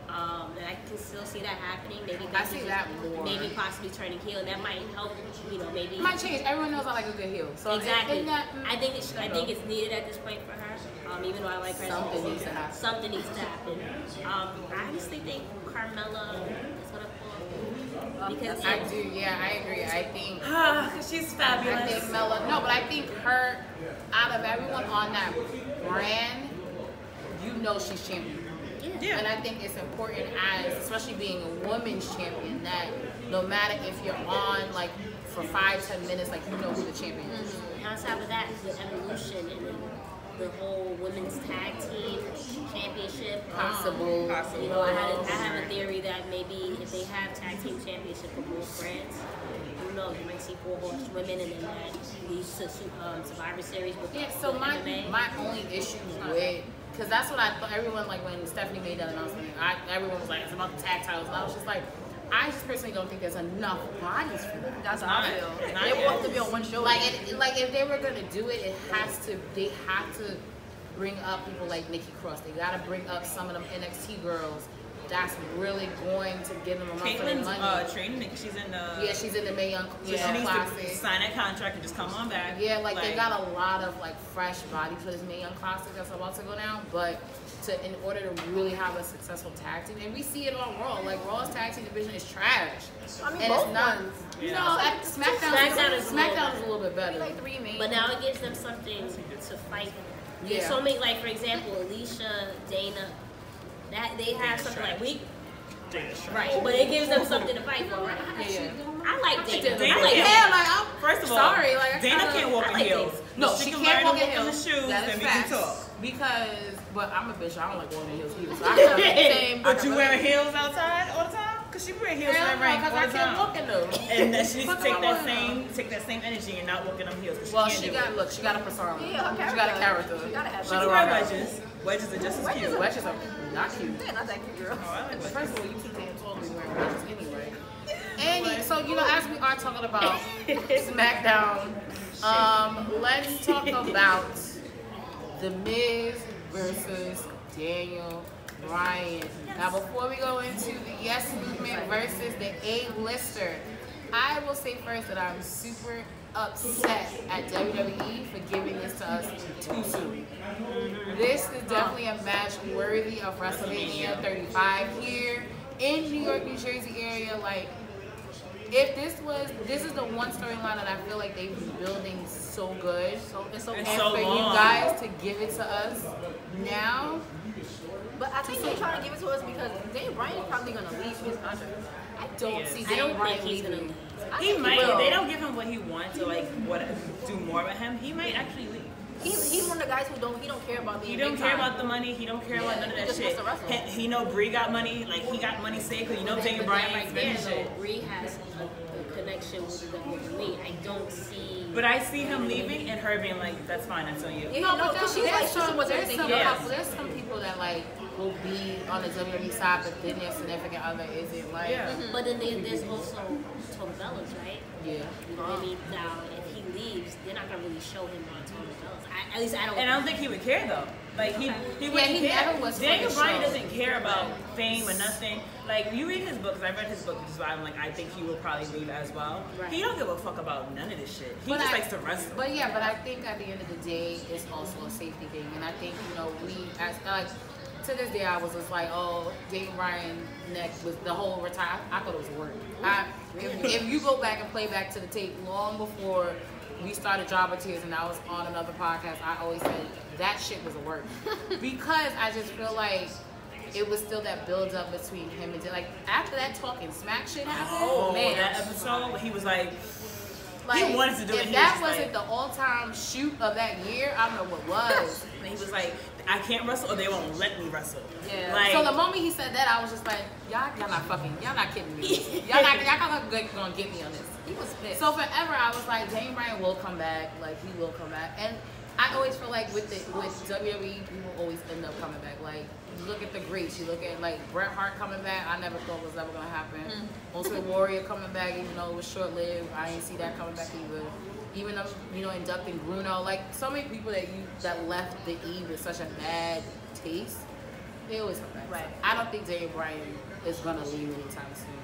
And I can still see that happening. Maybe I Becky see just- that more. Maybe possibly turning heel, and that might help. You know, maybe It might change. Everyone knows I like a good heel. So exactly. isn't that, I think it's needed at this point for her. Even though I like her, as a Something whole, needs to happen. Something needs to happen. I honestly think Carmella is gonna pull off because I do. Yeah, I agree. I think. She's I fabulous. think Mella. No, but I think her. Out of everyone on that brand, you know she's champion. Yeah. And I think it's important, as especially being a women's champion, that no matter if you're on like for 5-10 minutes, like you know who the champion is. And on top of that, the evolution and the whole women's tag team championship. Possible. You know, I have a theory that maybe if they have tag team championship for both brands, who knows, you might see 4 horse women, and then that leads to Survivor Series with Yeah, so with my MMA. only issue with, because that's what I thought, everyone, like when Stephanie made that announcement, everyone was like, it's about the tag titles, and I was just like, I just personally don't think there's enough bodies for that. That's how I feel. It's not They yet. want to be on one show. Like if they were gonna do it, they have to bring up people like Nikki Cross. They gotta bring up some of them NXT girls. That's really going to give them a money. Caitlin's training. She's in the. Yeah, she's in the Mae Young So she needs Classic. to sign that contract and just come on back. Yeah, like they got a lot of like fresh bodies for this Mae Young Classic that's about to go down. But in order to really have a successful tag team, and we see it on Raw. Like Raw's tag team division is trash. I mean, and both it's not. ones. You know, at SmackDown is a little bit better. Like 3 main. But now it gives them something to fight for. Yeah. So many, like for example, Alicia, Dana, that they have something like we. Right, but it gives them something to fight for, right? Yeah. I like Dana. Dana I like can't- Dana. like I'm First of all, sorry, like I Dana kinda- can't walk I in like heels. things. No, If she can can't learn walk to in in the heels. shoes, That is then we can facts. talk. Because, but I'm a bitch. I don't like walking in heels either. So I can same. But you wearing heels outside all the time? Cause she wearing heels in the ring because all I the can't time. walk in them. And then she needs to Fuck take am I that wearing same energy and not walk in them heels. 'Cause Well, can't she do got it. look. She got a persona. Yeah, her She got a character. She gotta have She Let can her wear rock out. wedges. Wedges are just as Wedges, cute. wedges are not cute. Yeah, not that cute, girl. Oh, I like But wedges. first of all, you too damn tall to be wearing wedges anyway. And so you know, as we are talking about SmackDown, let's talk about The Miz versus Daniel Bryan. Now, before we go into the Yes Movement versus the A-Lister, I will say first that I'm super upset at WWE for giving this to us too soon. This is definitely a match worthy of WrestleMania 35 here in New York, New Jersey area. Like, if this is the one storyline that I feel like they've been building so good. And for you guys to give it to us now. But I think they're trying to give it to us because Daniel Bryan is probably going to leave his contract. I don't see I Daniel don't Bryan think he's leaving. gonna leave. He might. If they don't give him what he wants, or like do more with him, he might actually leave. He's one of the guys who don't care about being He don't big care time. about the money. He don't care about none of that just shit. wants to wrestle. He know Brie got money. Like he got money saved because you know Daniel Bryan ain't spending shit. Bree has a connection with the WWE. I don't see. But I see him leaving and her being like, "That's fine. That's on you." Yeah, no, because she's like, she was there's everything. some, Yeah. there's some people that like will be on the WWE side, but then their significant other isn't like. Yeah. But then there's also Tony Bellas, right? Yeah. You know what I mean? Now, if he leaves, they're not gonna really show him on Tony Bellas. At least I don't. And I don't think he would care though. Like he wouldn't he care. never was for Daniel the Bryan show. doesn't care about fame or nothing. Like you read his book, because I read his book, which is why I'm like, I think he will probably leave as well. Right. He don't give a fuck about none of this shit. He But just I- likes to wrestle. But yeah, but I think at the end of the day, it's also a safety thing, and I think we as like. To this day, I was just like, oh, Daniel Bryan neck was the whole retire. I thought it was a work. If you go back and play back to the tape long before we started Jobber Tears and I was on another podcast, I always said that shit was a work. Because I just feel like it was still that build up between him and like after that talking smack shit happened. Oh man, man, that episode, he was like like, he wanted to do it. If He that was wasn't like, the all-time shoot of that year, I don't know what was. and he was like, I can't wrestle or they won't let me wrestle. Yeah. Like, So the moment he said that, I was just like, y'all not kidding me. Y'all not gonna get me on this. He was pissed. So forever, I was like, Daniel Bryan will come back. Like he will come back, and I always feel like with WWE, we will always end up coming back. Like you look at the greats, you look at like Bret Hart coming back. I never thought was ever gonna happen. Ultimate Warrior coming back, even though it was short lived. I didn't see that coming back either. Even though inducting Bruno, like so many people that left the E with such a bad taste, they always come back. Right. I don't think Daniel Bryan is gonna leave anytime soon.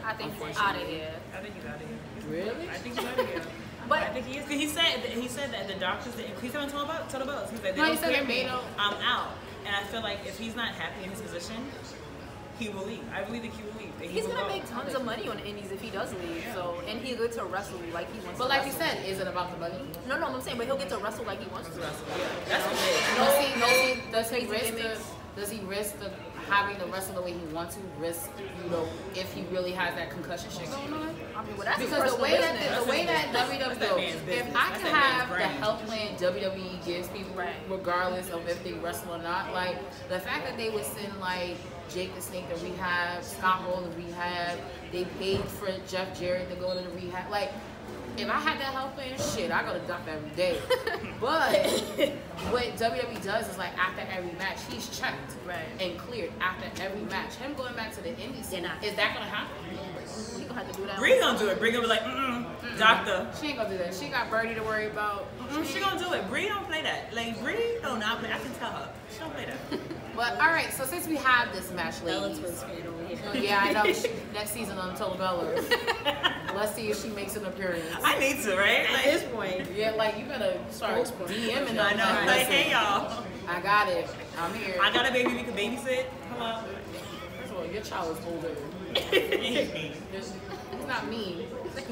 I think he's Unfortunately. out of here. I think he's out of here. Really? I think he's out of here. But I think he is. 'Cause he said that the doctors didn't. He's going to tell about Bellas. He's like, they No, he don't said clear they me. made him- I'm out. And I feel like if he's not happy in his position, he will leave. I really think he will leave. And he he's will gonna go. make tons of money on the indies if he does leave. So and he'll get to wrestle like he wants But to like you wrestle. said, is it about the money? No, I'm saying, but he'll get to wrestle like he wants to. That's what it is. Does he Crazy risk gimmicks. having to wrestle the way he wants to? Risk, if he really has that concussion shit going on? I mean, well, that's his Because the personal way business. that WWE, That's that man's business. if I That's can that man's have the brand. health plan WWE gives people, Right. regardless of if they wrestle or not, like the fact that they would send like Jake the Snake to rehab, Scott Hall to rehab, they paid for Jeff Jarrett to go to the rehab, like. If I had that health plan, shit, I go to the doctor every day. But what WWE does is like after every match, he's checked and cleared after every match. Him going back to the Indies, is that gonna happen? He gonna have to do that. Bree gonna do it. Bree gonna be like, doctor. She ain't gonna do that. She got Birdie to worry about. She gonna do it. Bree don't play that. Like Bree don't not play. I can tell her. She don't play that. But all right, so since we have this match, Bella ladies. Twins fan over here. Yeah, I know. Next season on Total Bella. Let's see if she makes an appearance. I need to, right? At Like, this point, Yeah, like you better start DMing them. I know. Like, Like, listen, hey y'all. I got it. I'm here. I got a baby we can babysit. Hello. First of all, your child is older. He's not mean.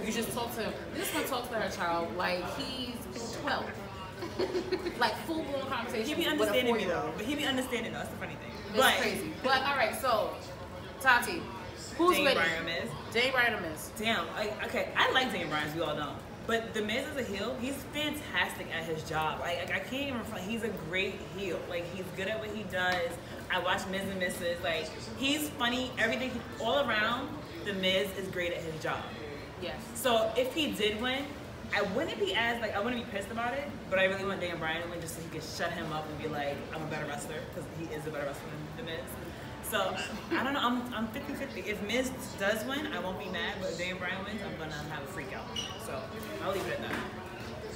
You just talk to him. You just want to talk to her child like he's 12. Like full blown conversation. He be with a understanding me 4-year-old. though. But he be understanding though. That's the funny thing. It's But crazy. But all right, so Tati, who's Daniel winning? Bryan Miz. Daniel Bryan or Miz? Damn. Okay, I like Daniel Bryan, as we all know. But The Miz is a heel. He's fantastic at his job. I can't even front. He's a great heel. Like, he's good at what he does. I watch Miz and Mrs. Like, he's funny. Everything, all around, The Miz is great at his job. Yes. So, if he did win, I wouldn't be pissed about it, but I really want Daniel Bryan to win just so he could shut him up and be like, I'm a better wrestler, because he is a better wrestler than The Miz. So, I don't know, I'm 50-50. If Miz does win, I won't be mad, but if Daniel Bryan wins, I'm gonna have a freak out. So, I'll leave it at that.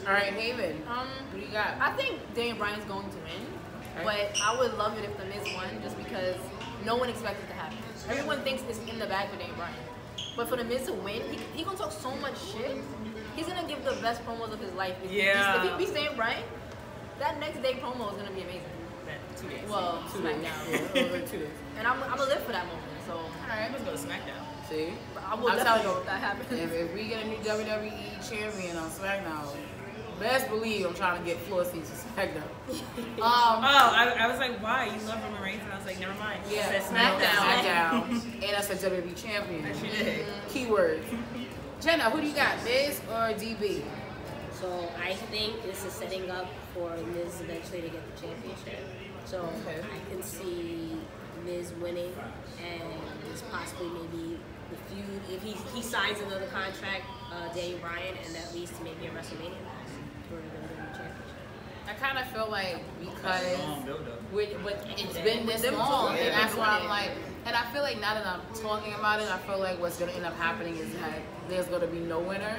All right, Haveyn. What do you got? I think Daniel Bryan's going to win, Okay. but I would love it if The Miz won, just because no one expects it to happen. Everyone thinks it's in the bag for Daniel Bryan, but for The Miz to win, he gonna talk so much shit. He's gonna give the best promos of his life. If he beats Daniel Bryan, that next day promo is gonna be amazing. 2 days. Well, 2 days. SmackDown. Yeah, over 2 days. And I'm gonna live for that moment. So All right. Let's go to SmackDown. See? I will I'm definitely telling go you, if that happens. if we get a new WWE champion on SmackDown, best believe I'm trying to get floor seats to SmackDown. I was like, why? You love Roman Reigns? And I was like, never mind. Yeah, It said SmackDown. And that's a WWE champion. She did. Keyword. Jenna, who do you got, Miz or DB? So I think this is setting up for Miz eventually to get the championship. So Okay. I can see Miz winning, and it's possibly maybe the feud. If he signs another contract, Daniel Bryan, and that leads to maybe a WrestleMania match for the WWE championship. I kind of feel like because Long build-up. it's been this long, and that's why I'm like, and I feel like now that I'm talking about it, I feel like what's going to end up happening is that there's going to be no winner.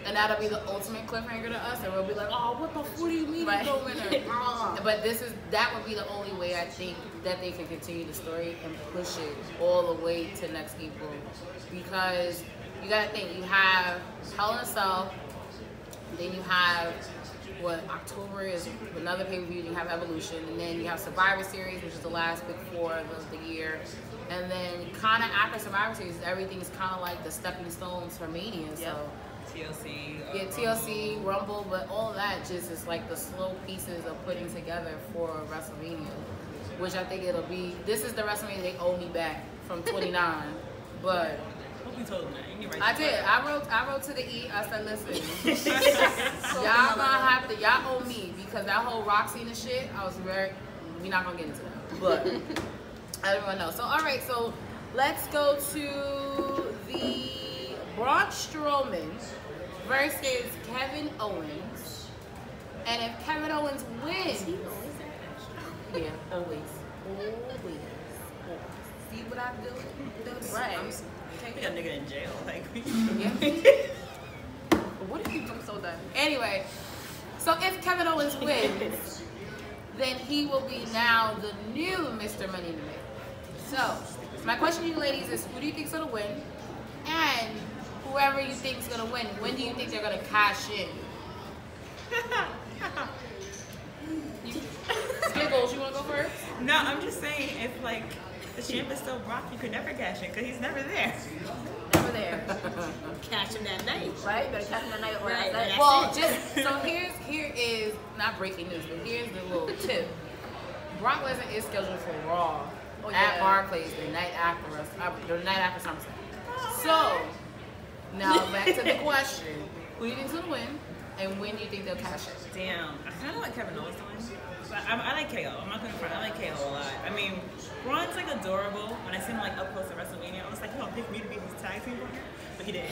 And that'll be the ultimate cliffhanger to us, and we'll be like, "Oh, what do you mean there's no winner?" But that would be the only way I think that they can continue the story and push it all the way to next April, because you gotta think, you have Hell in a Cell, then you have October is another pay-per-view, you have Evolution, and then you have Survivor Series, which is the last big four of the year. And then kind of after Survivor Series, everything is kind of like the stepping stones for Mania. So TLC. TLC, Rumble, but all of that just is like the slow pieces of putting together for WrestleMania, which I think it'll be. This is the WrestleMania they owe me back from 29, but. Hope you told them that. You need to I did. I wrote to the E. I said, listen, y'all gonna have to. Y'all owe me, because that whole Roxy and shit. I was we're not gonna get into that, but everyone knows. So all right, so let's go to the Braun Strowman versus Kevin Owens, and if Kevin Owens wins, yeah, always. See what I do? Right. Take that nigga in jail. Like, Yeah. What if I'm so done? Anyway, so if Kevin Owens wins, then he will be now the new Mr. Money in the Bank. So, my question to you ladies is, who do you think's gonna win? And whoever you think's gonna win, when do you think they're gonna cash in? Skiggles, you wanna go first? no, I'm just saying, if like the champ is still Brock, you could never cash in because he's never there. Never there. Catch him that night. Right? Better catch him that night or Right, that night. that's Well, it. just so here is not breaking news, but here's the little tip. Brock Lesnar is scheduled for Raw at Barclays the night after SummerSlam. So now back to the question: who do you think's gonna win, and when do you think they'll cash it? Damn, I kind of like Kevin Owens to win. But I like KO. I'm not gonna front. I like KO a lot. I mean, Braun's like adorable. When I see him like up close at WrestleMania, I was like, "You don't pick me to be his tag team partner," but he did.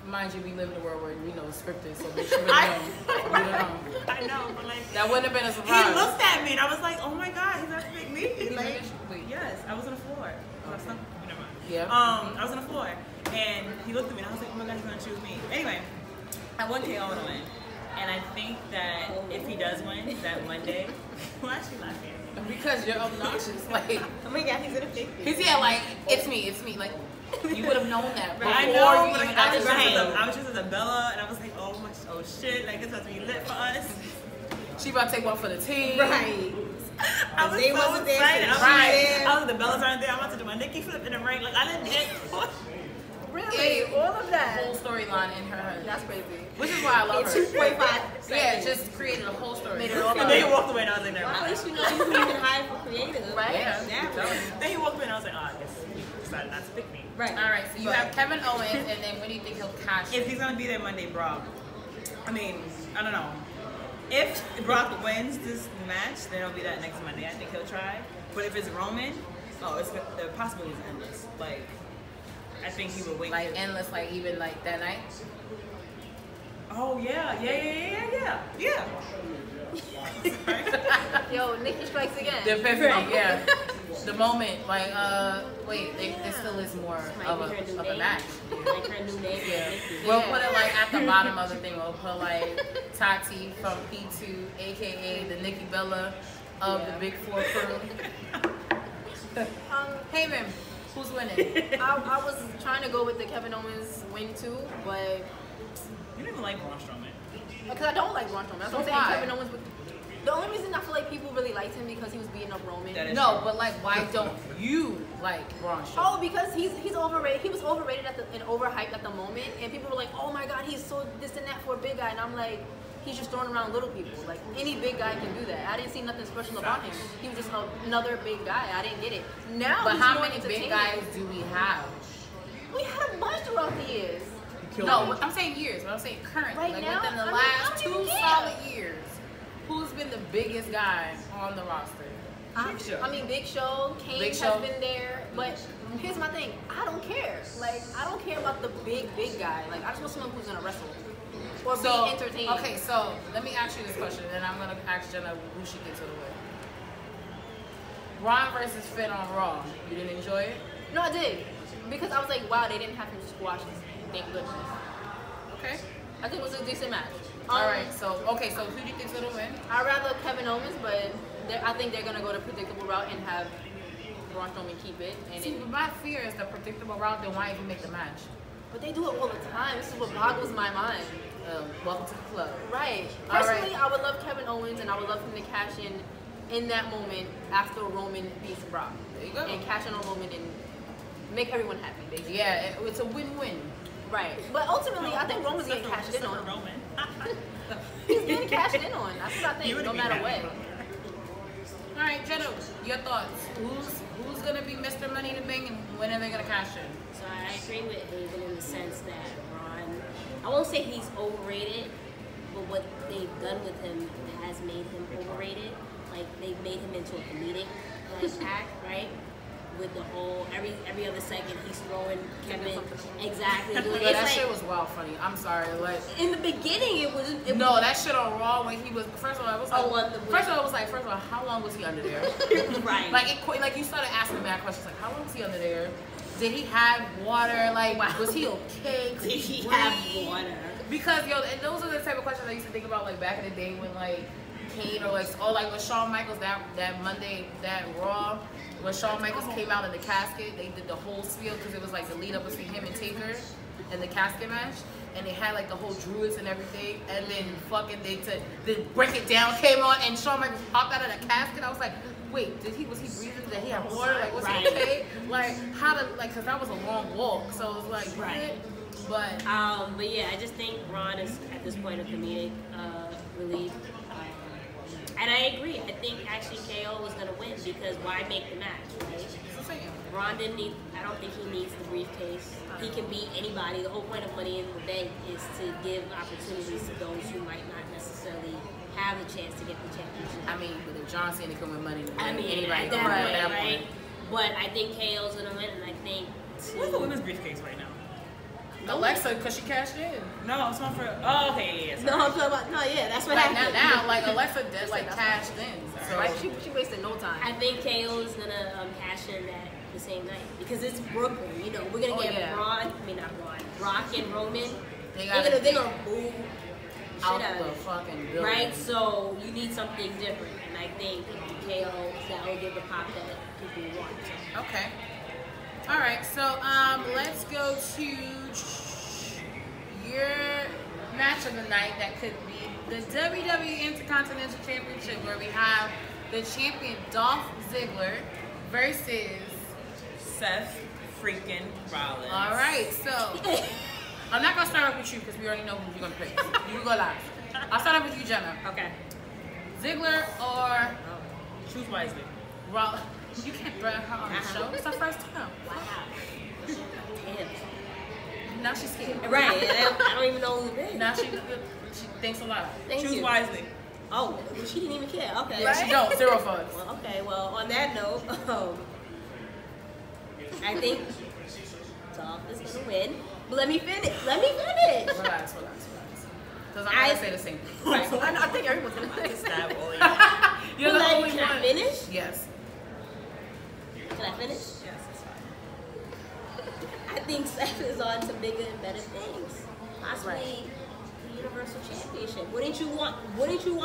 Mind you, we live in a world where we know it's scripted, so we should know. I know, but like That wouldn't have been a surprise. he looked at me and I was like, "Oh my god, he's not to pick me." Like, Wait. yes, I was on the floor. Never mind. Yeah. I was on the floor and he looked at me and I was like, "Oh my god, he's gonna choose me." Anyway, I want KO to win. And I think that if he does win, that Monday, why is she laughing at me? Because you're obnoxious. Like, Oh my God, he's gonna pick me. he's like, it's me. Like, you would have known that before I know, you but even like, got I to was just as a Bella, and I was like, oh shit, like it's about to be lit for us. She about to take one for the team. Right. I was They so wasn't there, excited. so I was like, the Bellas aren't there. I'm about to do my Nikki flip in the ring. Like I didn't get. Really? All of that? Whole storyline in her head. That's crazy. Which is why I love her. 2.5 Yeah, seconds. just created a whole story. Made it all And then he walked away, and I was like, never Well, at mind. least you know you can even hire for creative. Right? Yeah. Exactly. Then he walked away, and I was like, oh, I guess he decided not to pick me. Right. All right, so you have Kevin Owens, and then when do you think he'll cash If in? he's gonna be there Monday, Brock. I mean, I don't know. If Brock wins this match, then it'll be that next Monday. I think he'll try. But if it's Roman, the possibility is endless. Like, I think he would wait. Like endless, like even like that night? Oh yeah. Yo, Nikki strikes again. The epiphany, yeah. The moment, like, wait, there still is more of a match. Like her new name. Yeah. We'll put it like at the bottom of the thing. We'll put like Tati from P2, aka the Nikki Bella of the Big Four crew. Haveyn, who's winning? I was trying to go with the Kevin Owens win too, but You didn't like Braun Strowman. because I don't like Braun Strowman. That's what I'm saying. Why? Kevin Owens. The only reason I feel like people really liked him because he was beating up Roman. No, but like, why don't you like Braun Strowman? Oh, because he's overrated. He was overrated and overhyped at the moment, and people were like, "Oh my God, he's so this and that for a big guy." And I'm like, he's just throwing around little people. Like any big guy can do that. I didn't see nothing special about him. He was just another big guy. I didn't get it. Now, but he's how more many big entertaining. guys do we have? We had a bunch throughout the years. No, I'm saying years, but I'm saying current. Right like now, within the I last don't 2 even care. solid years, who's been the biggest guy on the roster? Big Show. I mean, Big Show, Kane Big has Show. been there, but here's my thing. I don't care. Like, I don't care about the big guy. Like, I just want someone who's gonna wrestle or be entertained. Okay, so let me ask you this question, and I'm gonna ask Jenna who she gets to the win. Braun versus Finn on Raw. You didn't enjoy it? No, I did because I was like, wow, they didn't have him squash this. Thank goodness. Okay. I think it was a decent match. All right. So who do you think's gonna win? I'd rather Kevin Owens, but I think they're gonna go the predictable route and have Braun Strowman keep it. And See, but my fear is the predictable route. Then why even make the match? but they do it all the time. This is what boggles my mind. Welcome to the club. Right. All right. Personally, I would love Kevin Owens, and I would love him to cash in that moment after Roman beats Brock. There you go. And cash in on Roman and make everyone happy, basically. Yeah, it's a win-win. Right. But ultimately, I think Roman's getting cashed in on. Roman. He's getting cashed in on. That's what I think, no matter what. All right, Jenna, your thoughts? Who's gonna be Mr. Money in the Bank, and when are they gonna cash in? So I agree with Haveyn in the sense that Braun, I won't say he's overrated, but what they've done with him has made him overrated. Like they've made him into a comedic act, right? With the whole every other second he's throwing Kevin exactly. Doing, Yeah, that like, shit was wild funny. I'm sorry, like. in the beginning it was No, that shit on Raw when he was. First of all, it was like. First of all, how long was he under there? right. Like you started asking mad questions like, how long was he under there? Did he have water? Like, was he okay? Could Did he breathe? have water? Because and those are the type of questions I used to think about like back in the day when like Kane or like with Shawn Michaels that Monday that Raw when Shawn Michaels came out in the casket, they did the whole spiel because it was like the lead up between him and Taker and the casket match, and they had like the whole druids and everything, and then fucking the Break It Down came on and Shawn Michaels popped out of the casket. I was like, wait, was he breathing? Did he have water? Like, was he okay? Like, because that was a long walk, so it was like, Right. But yeah, I just think Braun is at this point a comedic relief. And I agree. I think actually KO was going to win because why make the match, right? Braun didn't need, I don't think he needs the briefcase. He can beat anybody. The whole point of Money in the Bank is to give opportunities to those who might not necessarily have the chance to get the championship. I mean, with if John Cena can win Money in the Bank, I mean, anybody at can that win point, that right? point. But I think KO's going to win, and I think What's the women's briefcase right now? Alexa, because she cashed in. No, it's one for. Oh, okay, yeah. no, I'm talking about that's what Like happened. now, like Alexa did like cashed in. So Right? She wasted no time. I think KO is gonna cash in that the same night because it's Brooklyn. You know, we're gonna Oh, get yeah. Brock and Roman. they They're gonna move out shit out the of it, fucking building. right? So you need something different, and I think KO that will give the pop that people want. So. Okay. All right. So let's go to your match of the night. That could be the WWE Intercontinental Championship, where we have the champion Dolph Ziggler versus. Seth freaking Rollins. All right. So I'm not gonna start off with you because we already know who you're gonna pick. You can go last. I'll start off with you, Jenna. Okay. Ziggler or Choose wisely. Rollins? You can't brag her on the show. It's her first time. Wow. Damn. Now she's scared. Right. I don't even know who it is. Now she thinks a lot. Thank Choose you. wisely. Oh, she didn't even care. Okay. Yeah, she don't. Zero fucks. Well, okay. Well, on that note, I think Dolph is gonna win. But let me finish. Relax. Because I'm gonna say the same thing. I think everyone's gonna say Stab all you. You're the only Can I one. finish? Yes. Can I finish? Yes, it's fine. I think Seth is on to bigger and better things. Possibly the Universal Championship. Wouldn't you want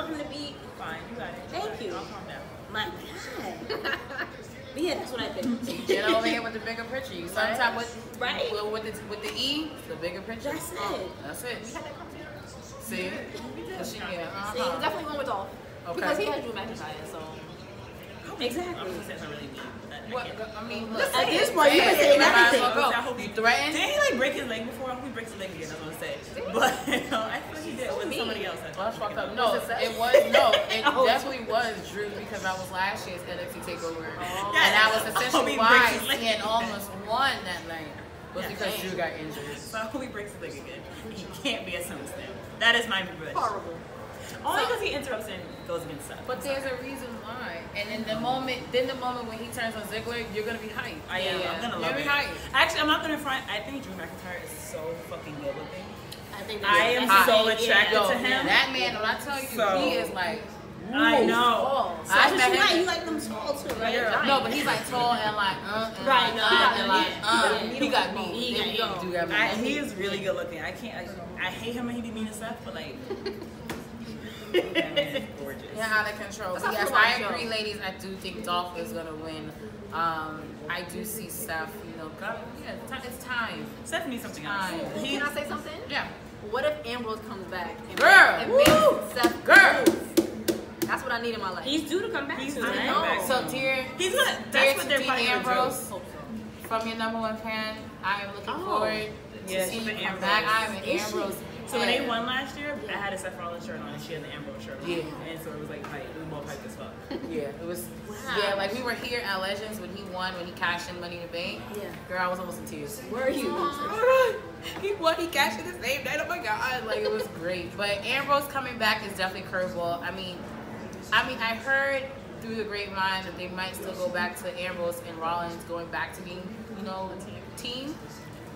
him to be? Fine, you got it. Thank you. I'll calm down. My God. But yeah, that's what I think. Get over here with the bigger picture. You sometimes with the E, the bigger picture. That's it. That's it. See? See, definitely going with Dolph. Okay. Because he has Drew McIntyre, so. Exactly. I'm just saying it's not really me. What? I mean, look. At this point, you've been saying everything. I hope You threatened? Did he like break his leg before? I hope he breaks his leg again. That's what I'm gonna say. But I feel like he did. It was somebody else. That's fucked up. No, it definitely was Drew because that was last year's NXT Takeover, and that was essentially why he had almost won that night. Was because Drew got injured. So I hope he breaks his leg again. He can't be at SummerSlam. That is my wish. Horrible. Only because he interrupts and goes against Seth. But there's a reason why. And in the moment when he turns on Ziggler, you're gonna be hyped. I am. Yeah. I'm gonna love it. Hyped. Actually, I'm not gonna front. I think Drew McIntyre is so fucking good looking. I think I am so attracted to him. That man, when I tell you, he is like. I know. So you like them tall too, right? Yeah. No, but he's like tall and like Right, no, he got me. He is really good looking. I can't. I hate him when he be mean and stuff, but like. Gorgeous. Yeah, out of control. But yes, I agree, ladies. I do think Dolph is gonna win. I do see Seth. It's time. Seth needs something else. Can I say something? Yeah. What if Ambrose comes back and Girl. makes Seth Girl. lose? That's what I need in my life. He's due to come back. He's soon, due to right? come back. So, dear, He's gonna. That's what they're probably gonna Ambrose, do. from your #1 fan, I am looking forward to seeing you come back. I am an Ambrose. So when they won last year, I had a Seth Rollins shirt on and she had the Ambrose shirt on. Yeah. And so it was like hype. We both hyped as fuck. Yeah, it was. Yeah, like we were here at Legends when he won, when he cashed in Money in the Bank. Yeah. Girl, I was almost in tears. Where are you? He won. He cashed in the same night. Oh my god! Like it was great. But Ambrose coming back is definitely curveball. I mean, I heard through the grapevine that they might still go back to Ambrose and Rollins going back to being, a team.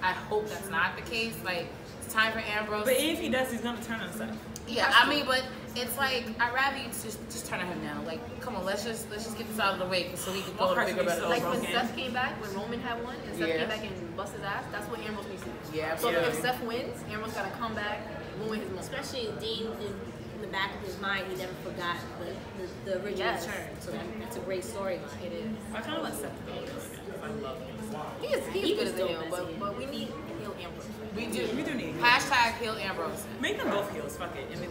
I hope that's not the case. Like it's time for Ambrose. But if he does, he's gonna turn on Seth. Yeah, I mean, but it's like I'd rather you just turn on him now. Like, come on, let's just get this out of the way so he can go to bigger, better. Like when Seth came back, when Roman had won, and Seth came back and bust his ass. That's what Ambrose needs to do. Yeah, So absolutely. if Seth wins, Ambrose gotta come back, ruin his moment. Especially Dean in the back of his mind, he never forgot the original turn. So that's a great storyline. It is. I kind of let Seth go again. I love him. He's good as a heel, but we need heel Ambrose. We do. We do need. Hashtag heel Ambrose. Make them both heels. Fuck it. And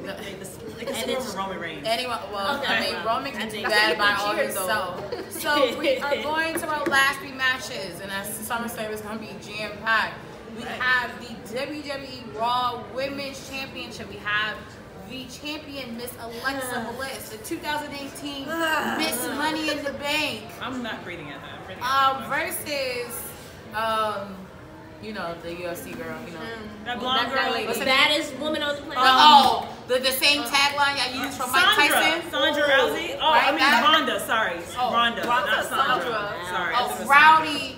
they can screw over Roman Reigns. Anyway, well, Okay. I mean, Roman can do That's that what by all he cheers, himself. So we are going to our last 3 matches, and as SummerSlam is going to be jam-packed. We have the WWE Raw Women's Championship. We have the champion, Miss Alexa Bliss, the 2018 Miss Money in the Bank. I'm not breathing at that. I'm breathing at that. Versus, the UFC girl, That blonde girl. What's her name? Baddest woman on the planet. The same tagline I used from Mike Tyson. Sandra Rousey. Oh, Right, I mean that- Ronda. Sorry, Ronda, not Sandra. Sorry. I thought it was Rowdy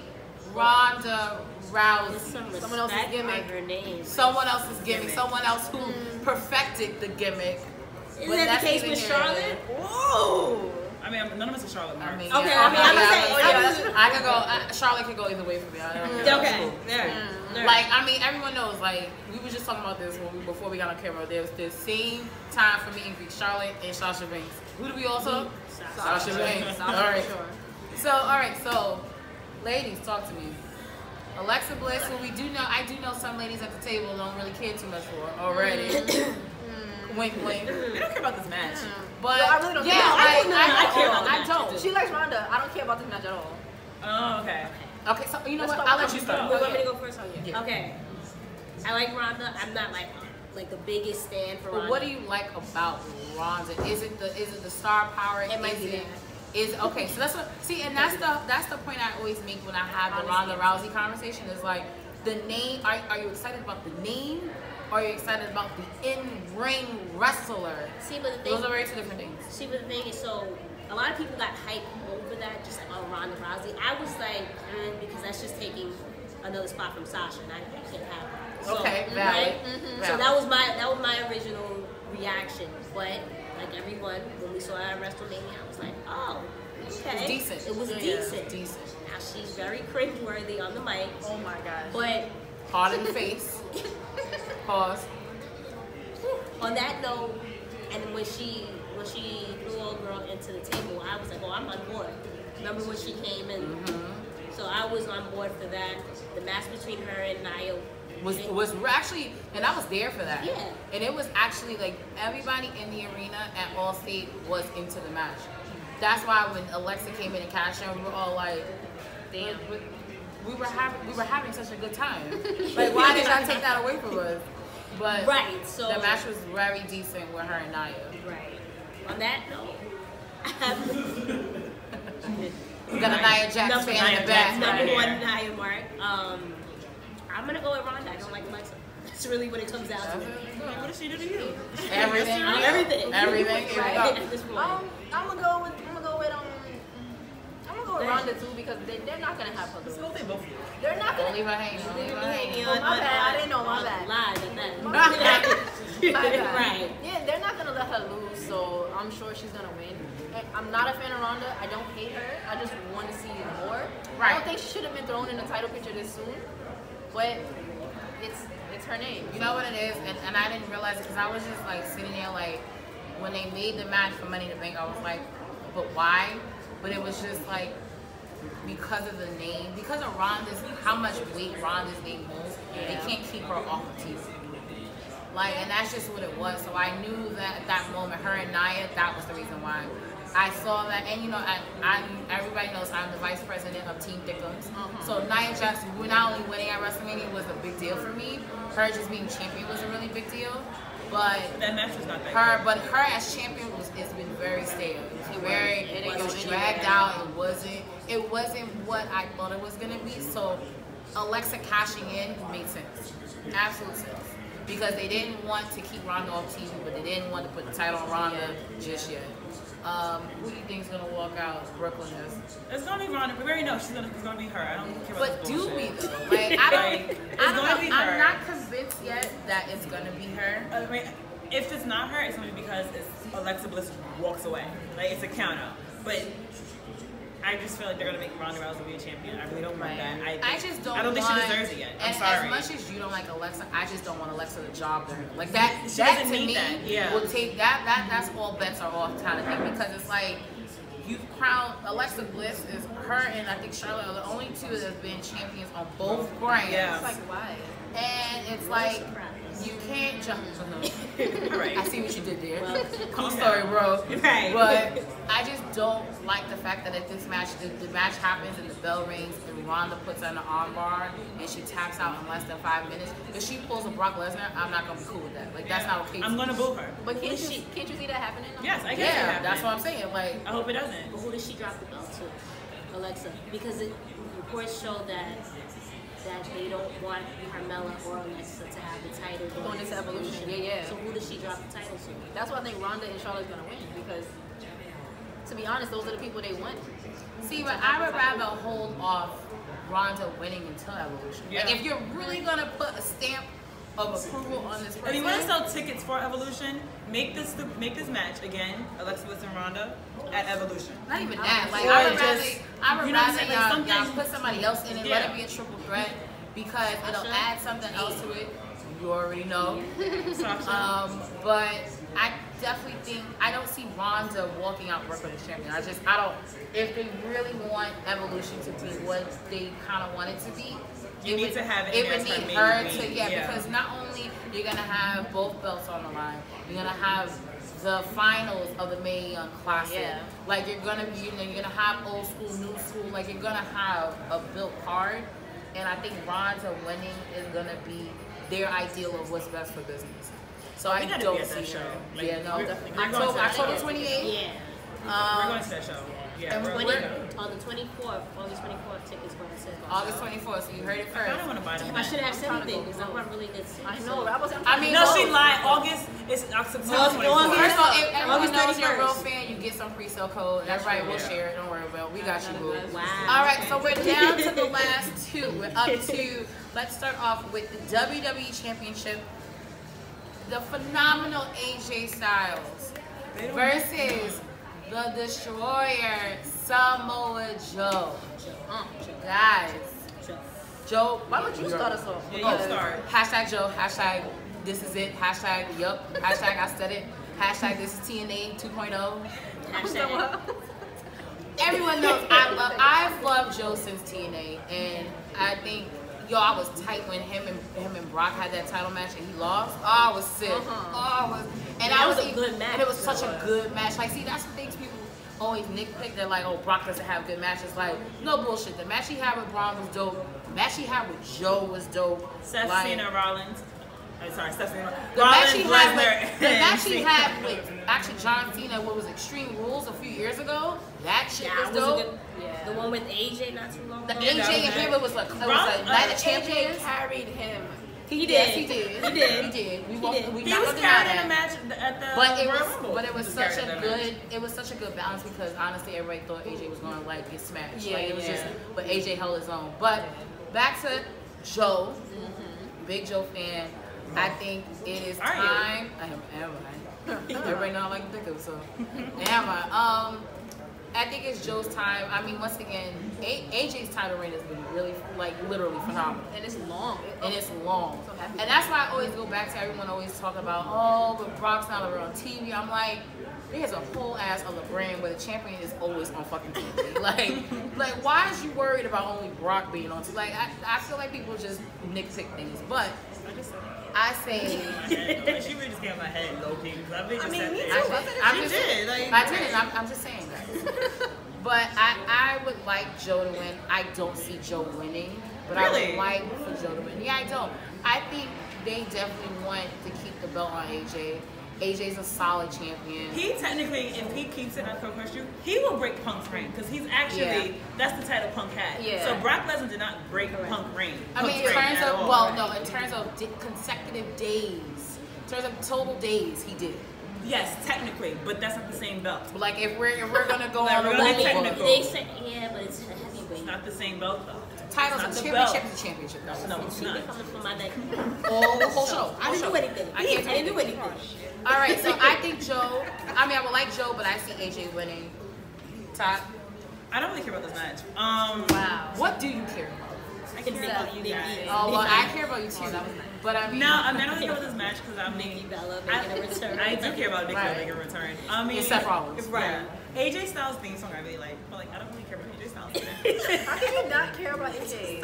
Ronda Rousey. Someone else's gimmick. Her name. Someone else's gimmick. Someone else who perfected the gimmick. Isn't But that that's the case neither with here nor Charlotte? there. Whoa. I mean, none of us are Charlotte Marks. Okay, Okay, I mean, I'm gonna say. I could go. Charlotte could go either way for me. I don't know. Okay. Like, I mean, everyone knows. Like, we were just talking about this before we got on camera. There's the same time for me and Greek Charlotte and Sasha Banks. Who do we also? Sasha Banks. All right. So, ladies, talk to me. Alexa Bliss, who we do know, I do know some ladies at the table don't really care too much for already. Wink, wink. We don't care about this match. But I really don't care. I care about the I match, don't. She likes Ronda. I don't care about this match at all. Oh, okay. Okay, so you know Let's what? start I'll let with you you. start. You want me to go first? Yeah. Okay. I like Ronda. I'm not like the biggest stand for Ronda. But what do you like about Ronda? Is it the star power? It might be that. Okay, so that's what and that's the point I always make when I have the Ronda Rousey conversation is like the name. Are you excited about the name? Or are you excited about the in-ring wrestler? See, but the thing, those are very two different things. See, but the thing is, so a lot of people got hyped over that, just like, oh, Ronda Rousey. I was like, because that's just taking another spot from Sasha, and I can't have that. So, Okay, valid. right? So that was my original reaction. But like everyone, when we saw her at WrestleMania, I was like, oh, okay. It was decent. It was Yeah, decent. it was decent. Now She's very cringeworthy on the mic. Oh my gosh. But Hard in the face. Pause. on that note, and when she threw old girl into the table, I was like, oh, I'm on board. Remember when she came in? So I was on board for that. The match between her and Nia was actually, and I was there for that. Yeah. And it was actually like everybody in the arena at Allstate was into the match. That's why when Alexa came in and cashed in, we were all like, damn, we were having such a good time. Like, why did y'all take that away from us? But right, so the match was very decent with her and Nia. Right. On that note, We got a Nia Jax fan in the back. Number one Nia mark. I'm gonna go with Ronda. I don't like Alexa. That's really what it comes down to. What did she do to you? Everything. Everything. Everything. Right. At this point. I'm gonna go with Ronda too, because they're not gonna have her lose. So they both do. They're not Don't gonna. leave her hanging. Don't leave her hanging. Oh, my bad. I didn't know. My bad. Live at that. My bad. Right. Yeah, they're not gonna let her lose, so I'm sure she's gonna win. And I'm not a fan of Ronda. I don't hate her. I just want to see more. I don't think she should have been thrown in the title picture this soon, but it's her name. You know what it is, and I didn't realize it because I was just like sitting there like when they made the match for Money in the Bank, I was like, but why? But it was just like because of the name, because of Ronda's, how much weight Ronda's name holds, they can't keep her off of TV. Like, and that's just what it was. So I knew that at that moment, her and Nia, that was the reason why. I saw that, and you know, everybody knows I'm the vice president of Team Thickums. So Nia Jax, not only winning at WrestleMania was a big deal for me, her just being champion was a really big deal. But that match was not that her, good. but her as champion it's been very stale. It was dragged out. It wasn't what I thought it was gonna be. So Alexa cashing in made sense, absolute sense. Because they didn't want to keep Ronda off TV, but they didn't want to put the title on Ronda just yet. Who do you think is gonna walk out? Brooklyn is. It's gonna be Ronda. We already know it's gonna be her. I don't care about But this do bullshit. we though? Like I don't. It's I don't gonna know. be her. I'm not convinced yet that it's gonna be her. I mean, if it's not her, it's gonna be because Alexa Bliss walks away. Like it's a count out. But I just feel like they're gonna make Ronda Rousey be a champion. I really don't want that. I just don't. I don't think want, she deserves it yet. I'm and sorry. as much as you don't like Alexa, I just don't want Alexa to job her. Like that. She That doesn't to need me that. Yeah. will take that. That's all bets are off kind of thing because it's like you've crowned Alexa Bliss is her and I think Charlotte are the only two that have been champions on both brands. Yeah. It's like why? And it's like you can't jump. Right. I see what you did there. Well, Cool story, bro. Right. But I just don't like the fact that if this match, the match happens and the bell rings and Ronda puts on the armbar and she taps out in less than 5 minutes, if she pulls a Brock Lesnar, I'm not gonna be cool with that. Like that's not okay. I'm gonna boo her. But can't you see that happening? Yes, I can. Yeah, that's what I'm saying. Like I hope it doesn't. But who does she drop the belt to? Alexa. Because reports show that they don't want Carmella or Alexa to have the title Going into Evolution. Yeah. So who does she drop the title to? That's why I think Ronda and Charlotte's gonna win because, to be honest, those are the people they want. see, but I would rather hold off Ronda winning until Evolution. Yeah. Like if you're really gonna put a stamp of approval on this person, If you want to sell tickets for Evolution, make this match again, Alexa Bliss and Ronda at Evolution. not even that. Like Or I would just- rather you know what I'm saying? Like y'all something- put somebody else in it, Yeah. let it be a triple threat because it'll add something else to it. You already know. Sasha. But I definitely think I don't see Ronda walking out Brooklyn as champion. I don't. If they really want Evolution to be what they kind of want it to be, You need to have it It in would there as her need main her queen. to Yeah. because not only you're gonna have both belts on the line, you're gonna have the finals of the Mae Young Classic. Yeah. Like you're gonna be, you're gonna have old school, new school. Like you're gonna have a built card, and I think Ronda winning is gonna be their ideal of what's best for business. So I We gotta don't be at that see show. her. Like, Yeah, no, we're definitely. going to that October show. 28th. Yeah. We're going to that show. Yeah. and we're- On the 24th, August 24th, tickets were on sale. August 24th. So you heard it I kind of first. want to buy them. I should have said trying to anything go because I'm not really good. I know. I'm I mean, No, both. she lied. August is September 24th. August. First of all, if everyone August knows you're a real 31st. fan, you get some pre-sale code. And everybody will Yeah. share it. Don't worry about it. We got you, boo. Wow. All right, so we're down to the last two. We're up to, let's start off with the WWE Championship. The phenomenal AJ Styles They don't versus the Destroyer, Samoa Joe. Guys. Joe, Why would you start us off? Yeah, you start. Hashtag Joe, hashtag this is it, hashtag yup, hashtag I said it, hashtag this is TNA 2.0. Hashtag. Everyone knows I've loved Joe since TNA, and I think I was tight when him and Brock had that title match and he lost. Oh, I was sick. That was a good match. And it was such a good match. Like, see, that's the things people always nitpick. They're like, oh, Brock doesn't have good matches. Like, no bullshit. The match he had with Braun was dope. The match he had with Joe was dope. Seth Cena Rollins. I'm sorry, Seth Cena. The match he had with actually John Cena, what was Extreme Rules a few years ago. That shit was dope. The one with AJ not too long ago. The AJ and him, it was like Night of Champions. AJ carried him. He did. Yes, He did. He was carried in a match at the but it was such a good balance because honestly everybody thought AJ was gonna like get smashed. Yeah, like, it was just but AJ held his own. But back to Joe, big Joe fan. I think it is time. Am I? Everybody know I like to think of so. Am I? I think it's Joe's time. I mean, once again, AJ's title reign has been really, like, literally phenomenal. And it's long. And that's why I always go back to everyone always talking about, oh, but Brock's not ever on TV. I'm like, there's a whole ass other brand where the champion is always on fucking TV. like, why is you worried about only Brock being on TV? Like, I feel like people just nitpick things. But I say... She really just came out my head low key. I'm just saying that. But I would like Joe to win. I don't see Joe winning. But I would like for Joe to win. Yeah, I don't. I think they definitely want to keep the belt on AJ. AJ's a solid champion. He technically, if he keeps it on Pro Wrestling, he will break Punk's reign because he's actually that's the title Punk had. Yeah. So Brock Lesnar did not break Punk reign. I mean, in terms of consecutive days, in terms of total days, he did. Yes, technically, but that's not the same belt. But like if we're gonna go Like, on the we're gonna be rule book, technical. They say, but it's a heavyweight. It's not the same belt though. titles and championship is a championship. No, it's She not. been coming from my neck. Oh, whole show. I didn't do anything. I didn't do anything. All right, so I think Joe. I mean, I would like Joe, but I see AJ winning. Top. I don't really care about this match. Wow. What do you care about? I care about you guys. Oh well, I care about you too. But I mean, No, I don't care about this match because I'm Nikki Bella making a return. I do care about Nikki Bella making a return. I mean, It's Seth Rollins. Right. AJ Styles theme song I really like, but like I don't really care about AJ Styles. How can you not care about AJ?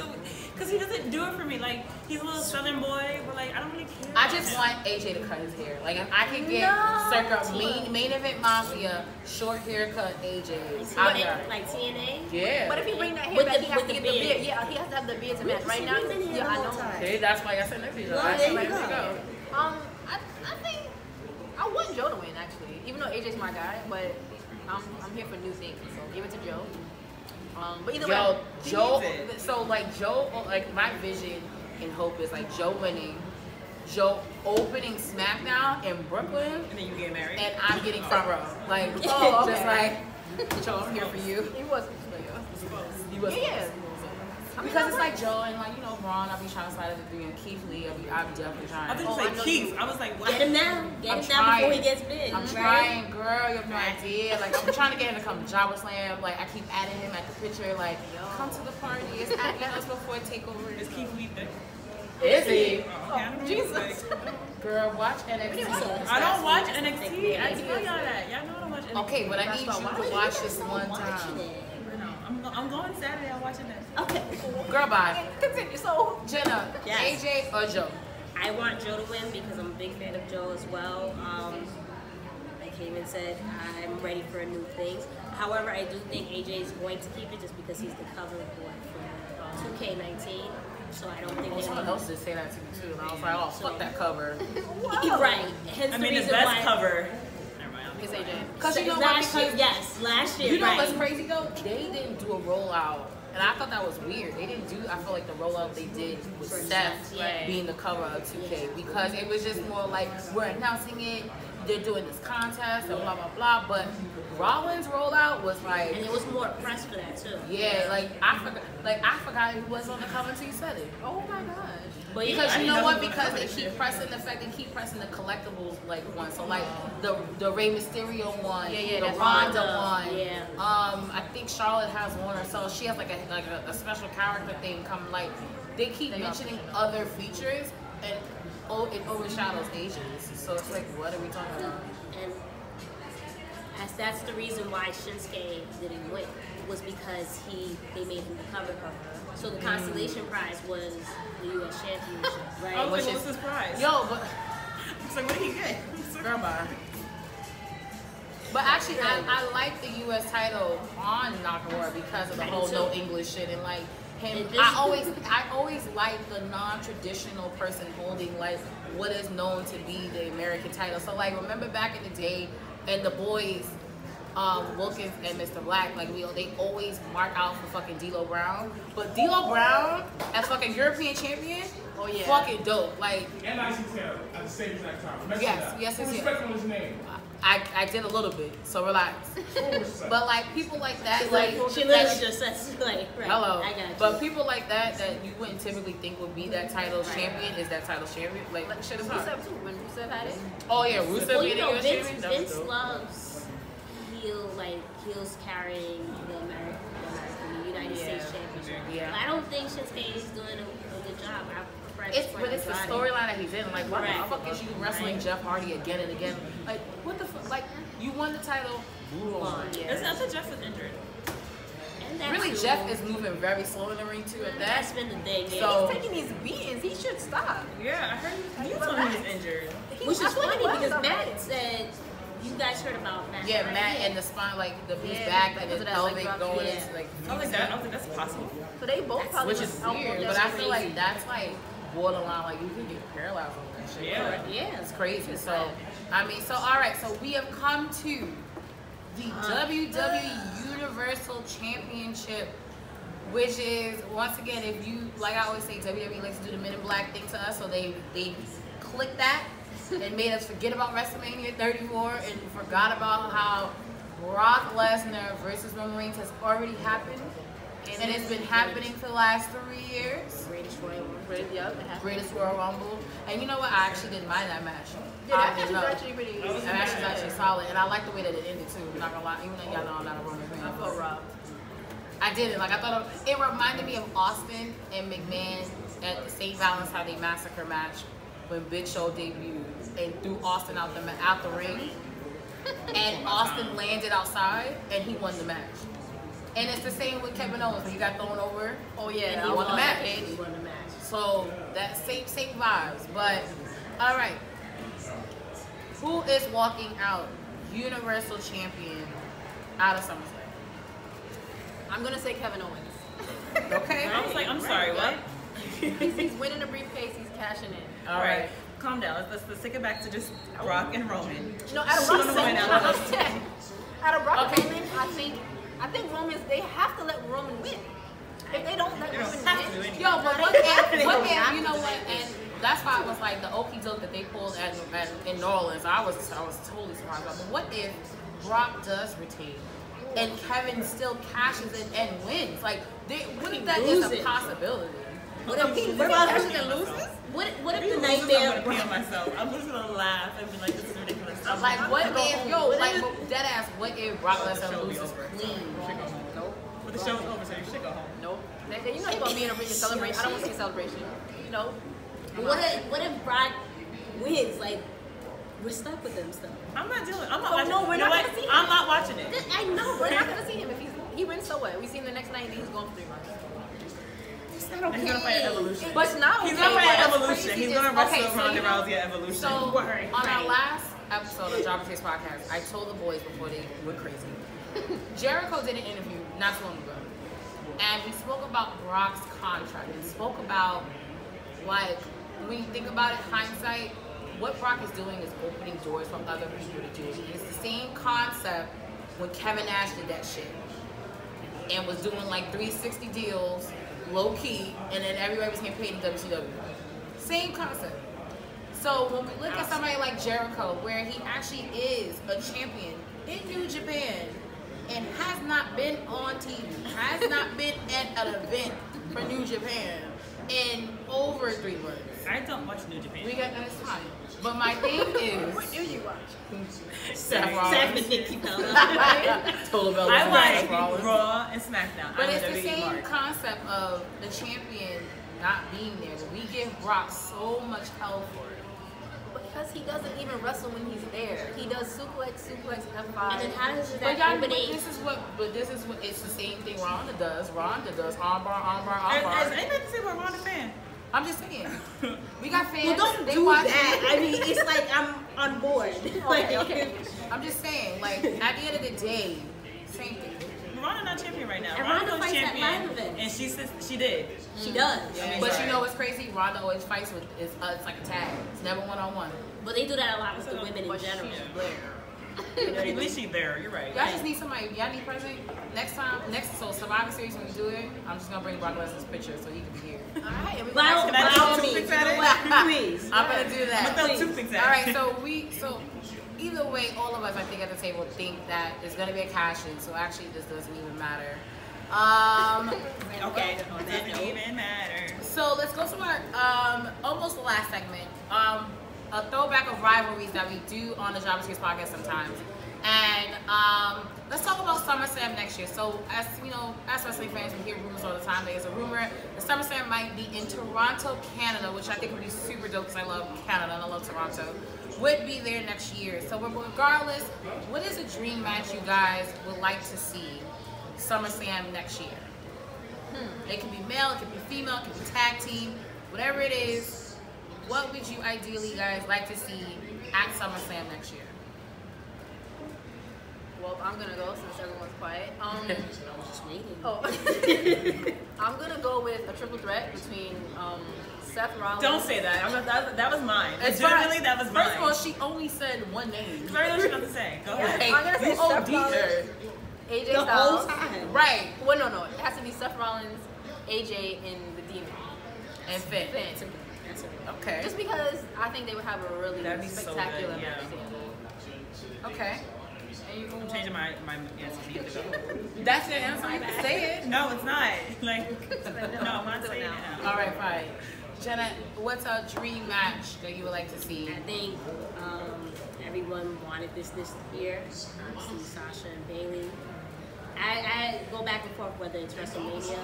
Because he doesn't do it for me. Like he's a little Southern boy, but like I don't really care. I just want AJ to cut his hair. Like if I could get circa main event mafia short haircut AJ. I'll be alright. Like TNA? Yeah. But if he bring that hair With back, the- he has to with get the the beard. beard. Yeah, he has to have the beard to match. Right now, yeah, I know. See, that's why I said next to each other. Well, there you go. I think I want Joe to win actually, even though AJ's my guy. But I'm here for new things, so give it to Joe. But either way, Joe. So like Joe, like my vision and hope is like Joe winning, Joe opening SmackDown in Brooklyn, And then you get married. and I'm getting front row. Like Oh, okay. just like Joe, I'm here for you. he was. You was Yeah. because it's like Joe and like Braun. I'll be trying to slide at the 3 and Keith Lee. I'm definitely trying. I thought you said Keith. I was like, what? Get him now. Get I'm him now before he trying. gets big. I'm trying, girl. You have no idea. Like I'm trying to get him to come to Java Slam. Like I keep adding him at the picture. Like come to the party. It's at us before takeover. Is Keith Lee thick? Is he? Oh, okay. I don't Jesus. know if he's thick. Girl, watch NXT. I don't watch NXT. I tell y'all that. Y'all know I don't watch NXT. Okay, but I need you to watch this one Watching time. it. I'm going Saturday. I'm watching that. Okay. Girl, bye. Continue. So Jenna, Yes. AJ or Joe? I want Joe to win because I'm a big fan of Joe as well. Like Haveyn said, I'm ready for new things. However, I do think AJ is going to keep it just because he's the cover boy for 2K19. So I don't think Someone else did say that to me too, and I was like, oh, fuck that cover. Right. Hence I the mean, the reason best why. cover. Never mind. it's AJ. Because you know what? Last year, yes, last year. You know right. what's crazy though? They didn't do a rollout. And I thought that was weird. They didn't do, I feel like the rollout they did with For Seth Seth, yeah. being the cover of 2K because it was just more like, we're announcing it, they're doing this contest and blah blah blah. But Rollins' rollout was like, And there was more press for that too. yeah, I forgot he was on the cover until you said it. Oh my gosh. But Because yeah, you I know didn't what? know he was Because on they that keep shit. pressing the fact they keep pressing the collectibles like one. So like the Rey Mysterio one, Yeah, the that's Ronda Ronda, one. yeah. I think Charlotte has one or so. She has like a special character thing come like they keep mentioning other features and it overshadows Asians. So it's like, what are we talking about? And as that's the reason why Shinsuke didn't win, was because they made him the cover. So the consolation prize was the U.S. Championship, right? I was Which like, is- what's his prize? Yo, but It's like, what did he get? girl, bye. But actually, I like the U.S. title on Nakamura because of the I do whole too. no English shit and like him. And this- I always like the non-traditional person holding like what is known to be the American title. So like, remember back in the day, and the boys, Wilkins and Mr. Black, like they always mark out for fucking D'Lo Brown. But D'Lo Brown as fucking European champion, Oh, yeah. fucking dope. Like, And ICTL at the same exact time. Mess Yes, it up. yes, Put yes, respect on his name. I did a little bit, so relax. Full respect. But like people like that, She's like she literally just says, like, right, hello. I got you. But people like that you wouldn't typically think would be that title's champion is that title's champion. Like shit is hard. Rusev too. When Rusev had it. Oh yeah, Rusev well, being you the know, US Vince, champion. That was Vince dope. loves heels carrying the United States Championship. Yeah. I don't think Shinsuke is doing a good job. I prefer But it's the Andrade. storyline that he's in. Like, why Right. the fuck is you wrestling Right. Jeff Hardy again and again? Like, what the fuck? Like, you won the title. Move on. Yeah. It's not that Jeff was injured. And that Really, too. Jeff is moving very slow in the ring too. At that, That's been the thing. Yeah. So- He's taking these beatings. He should stop. Yeah, I heard he told me he was injured. Which I is thought funny he was because already. Matt said, you guys heard about Matt. yeah, right? Matt and the spine, like his Yeah, back because and his of that leg pelvic drop. going Yeah. into like. I was like, that. I was like, that's possible. So they both probably Which is was out weird, there but I feel crazy. like that's like borderline, like you can get paralyzed on that shit. Yeah. Yeah. It's crazy. So, I mean, so all right, so we have come to the WWE Universal Championship, which is once again, if you like, I always say WWE likes to do the Men in Black thing to us, so they clicked that and made us forget about WrestleMania 34 and forgot about how Brock Lesnar versus Roman Reigns has already happened. And it's been happening for the last 3 years. Greatest Royal Rumble. Yep, it happened. Greatest Royal Rumble. And you know what? I actually didn't mind that match. Yeah, I that match did was not. actually pretty. That match was actually solid. And I like the way that it ended too. I'm not gonna lie. Even though y'all know I'm not a Roman fan. I felt robbed. I didn't. Like, I thought it reminded me of Austin and McMahon at the St. Valentine's Day Massacre match when Big Show debuted and threw Austin out the ring. And Austin landed outside and he won the match. And it's the same with Kevin Owens when he got thrown over. Oh yeah, And he won the match. He won the match. So that same vibes. But all right, who is walking out Universal Champion out of SummerSlam? I'm gonna say Kevin Owens. Okay. I was like, I'm sorry, what? He's winning the briefcase. He's cashing in. All right. Calm down. Let's take it back to just Brock and Roman. No, out of Someone Roman, win out of this. out of Brock Okay. and Roman, I think Romans, they have to let Roman win. If they don't let They don't Roman have to win, anyway. Yo, but what They if, you know have to what? And that's why it was like the okie doke that they pulled in New Orleans. I was totally surprised about. But what if Brock does retain and Kevin still cashes in and wins? Like, what if that is a loses. possibility? What if he cashes and loses? What If if he the loses, nightmare I'm gonna pee on myself. I'm just gonna laugh and be like, this is ridiculous. I'm Like, what I'm gonna if, go home. dead ass, what if Brock The Lesnar show be loses over. clean? You should go home. Nope. But the show's over, so you should go home. Nope. You know you're gonna be in a ring celebration. I don't want to see a celebration. No. what if Brock wins? Like, we're stuck with them stuff. I'm not dealing. I'm not Oh, watching. no, we're you know not what? gonna see I'm it. not watching it. I know, We're but not gonna see him if he wins. So what? We see him the next night and he's gone for 3 months. it's not He's gonna fight at Evolution. But it's not. He's okay. gonna fight at What's Evolution. crazy He's gonna is- wrestle okay, so Ronda you know- Rousey at Evolution. So on our Right. last episode of Jobber Taste Podcast, I told the boys before they went crazy. Jericho did an interview not too long ago, and he spoke about Brock's contract and spoke about, like, when you think about it, hindsight, what Brock is doing is opening doors for other people to do it. And it's the same concept when Kevin Nash did that shit and was doing like 360 deals, low key, and then everybody was getting paid in WCW. Same concept. So when we look at somebody like Jericho, where he actually is a champion in New Japan and has not been on TV, has not been at an event for New Japan in over 3 months. I don't watch New Japan. We got that time. But my thing is, What do you watch? Seth Rollins. Seth and Nikki Bella. Total Bella. I Seth watch Rollins. Raw and SmackDown. But I'm it's a the WWE same mark. concept of the champion not being there. But we give Brock so much hell for it. Because he doesn't even wrestle when he's there. He does suplex, F5. And then how does But that y'all, eliminate? this is what it's the same thing Ronda does. Ronda does armbar. Has anybody say about Ronda fan? I'm just saying. We got fans. Well, don't they do watch that. it. I mean, it's like I'm on board. Okay. I'm just saying, like, at the end of the day, same thing. Ronda not champion right now. And Ronda was fights at champion, live events. and she did. She does. Yeah. But Sorry. you know what's crazy? Ronda always fights with it's like a tag. It's never one-on-one. But they do that a lot with the women in general. At least she's there. You're right. Y'all just need somebody. Y'all need present next time. So Survivor Series when we do it, I'm just gonna bring Brock Lesnar's picture so he can be here. Alright, and we By all Can I throw means, toothpicks at you it? know what? Please. I'm gonna do that. I'm gonna throw toothpicks at All right, it. so either way, all of us I think at the table think that there's gonna be a cash in. So actually, this doesn't even matter. Okay, it doesn't even matter. So let's go to our almost the last segment. A throwback of rivalries that we do on the Job Series podcast sometimes. And let's talk about SummerSlam next year. So as you know, as wrestling fans, we hear rumors all the time. There's a rumor that SummerSlam might be in Toronto, Canada, which I think would be super dope because I love Canada and I love Toronto. Would be there next year. So regardless, what is a dream match you guys would like to see SummerSlam next year? It can be male, it can be female, it can be tag team, whatever it is. What would you ideally guys like to see at SummerSlam next year? Well, I'm gonna go since everyone's quiet. I was just waiting. Oh, I'm gonna go with a triple threat between Seth Rollins. Don't say that. That was mine. It's Legitimately, fine. that was mine. First of all, she only said one name. Sorry, what you about to say? Go ahead. Hey, I'm gonna say you Seth OD'd Rollins, her. AJ The Styles. whole time. Right. Well, no, it has to be Seth Rollins, AJ, and the Demon. And Finn. Finn. That's it. Okay. Just because I think they would have a really That'd be so spectacular good, yeah. match together. Okay. And you I'm changing my answer to you. That's your answer. You can say it. No, it's not. Like, no, I'm not saying it now. All right, fine. Jenna, what's a dream match that you would like to see? I think everyone wanted this year. See Sasha and Bailey. I go back and forth whether it's WrestleMania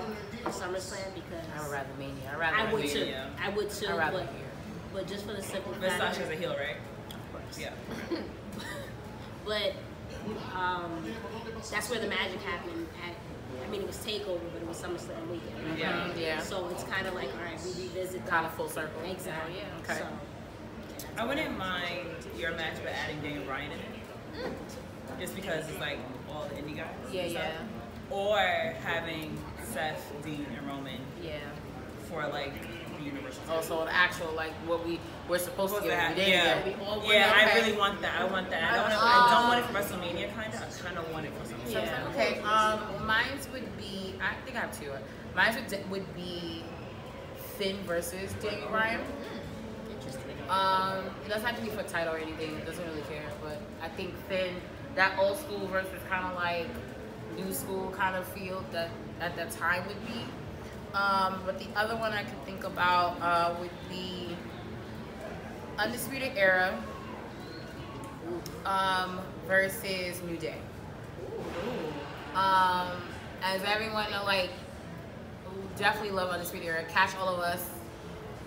or SummerSlam because I would rather Mania. I would too. Mania. I would too. I'd rather But, hear. but just for the simple But fact, Sasha's a heel, right? of course. Yeah. But that's where the magic happened. I mean, it was Takeover, but it was SummerSlam weekend. Right? Yeah. Yeah. So it's kind of like, all right, we revisit that. Kind of full circle. Exactly. Yeah. Okay. So, I wouldn't mind your match by adding Daniel Bryan in it. Just because it's like all the indie guys. Yeah, and stuff. yeah. Or having Seth, Dean, and Roman Yeah. for like the Universal. Also, the actual like what we're supposed to get. We didn't Yeah, get. We all went, yeah. okay. I really want that. I want that. I don't want it for WrestleMania, kind of. I kind of want it for something. Yeah. Okay. Mine's would be. I think I have two. Mine's would be Finn versus Daniel Bryan. interesting. It doesn't have to be for a title or anything. It doesn't really care. But I think Finn, that old school versus kind of like new school kind of feel that at that time would be. But the other one I could think about would be Undisputed Era versus New Day. As everyone know, like, we definitely love Undisputed Era. Catch all of us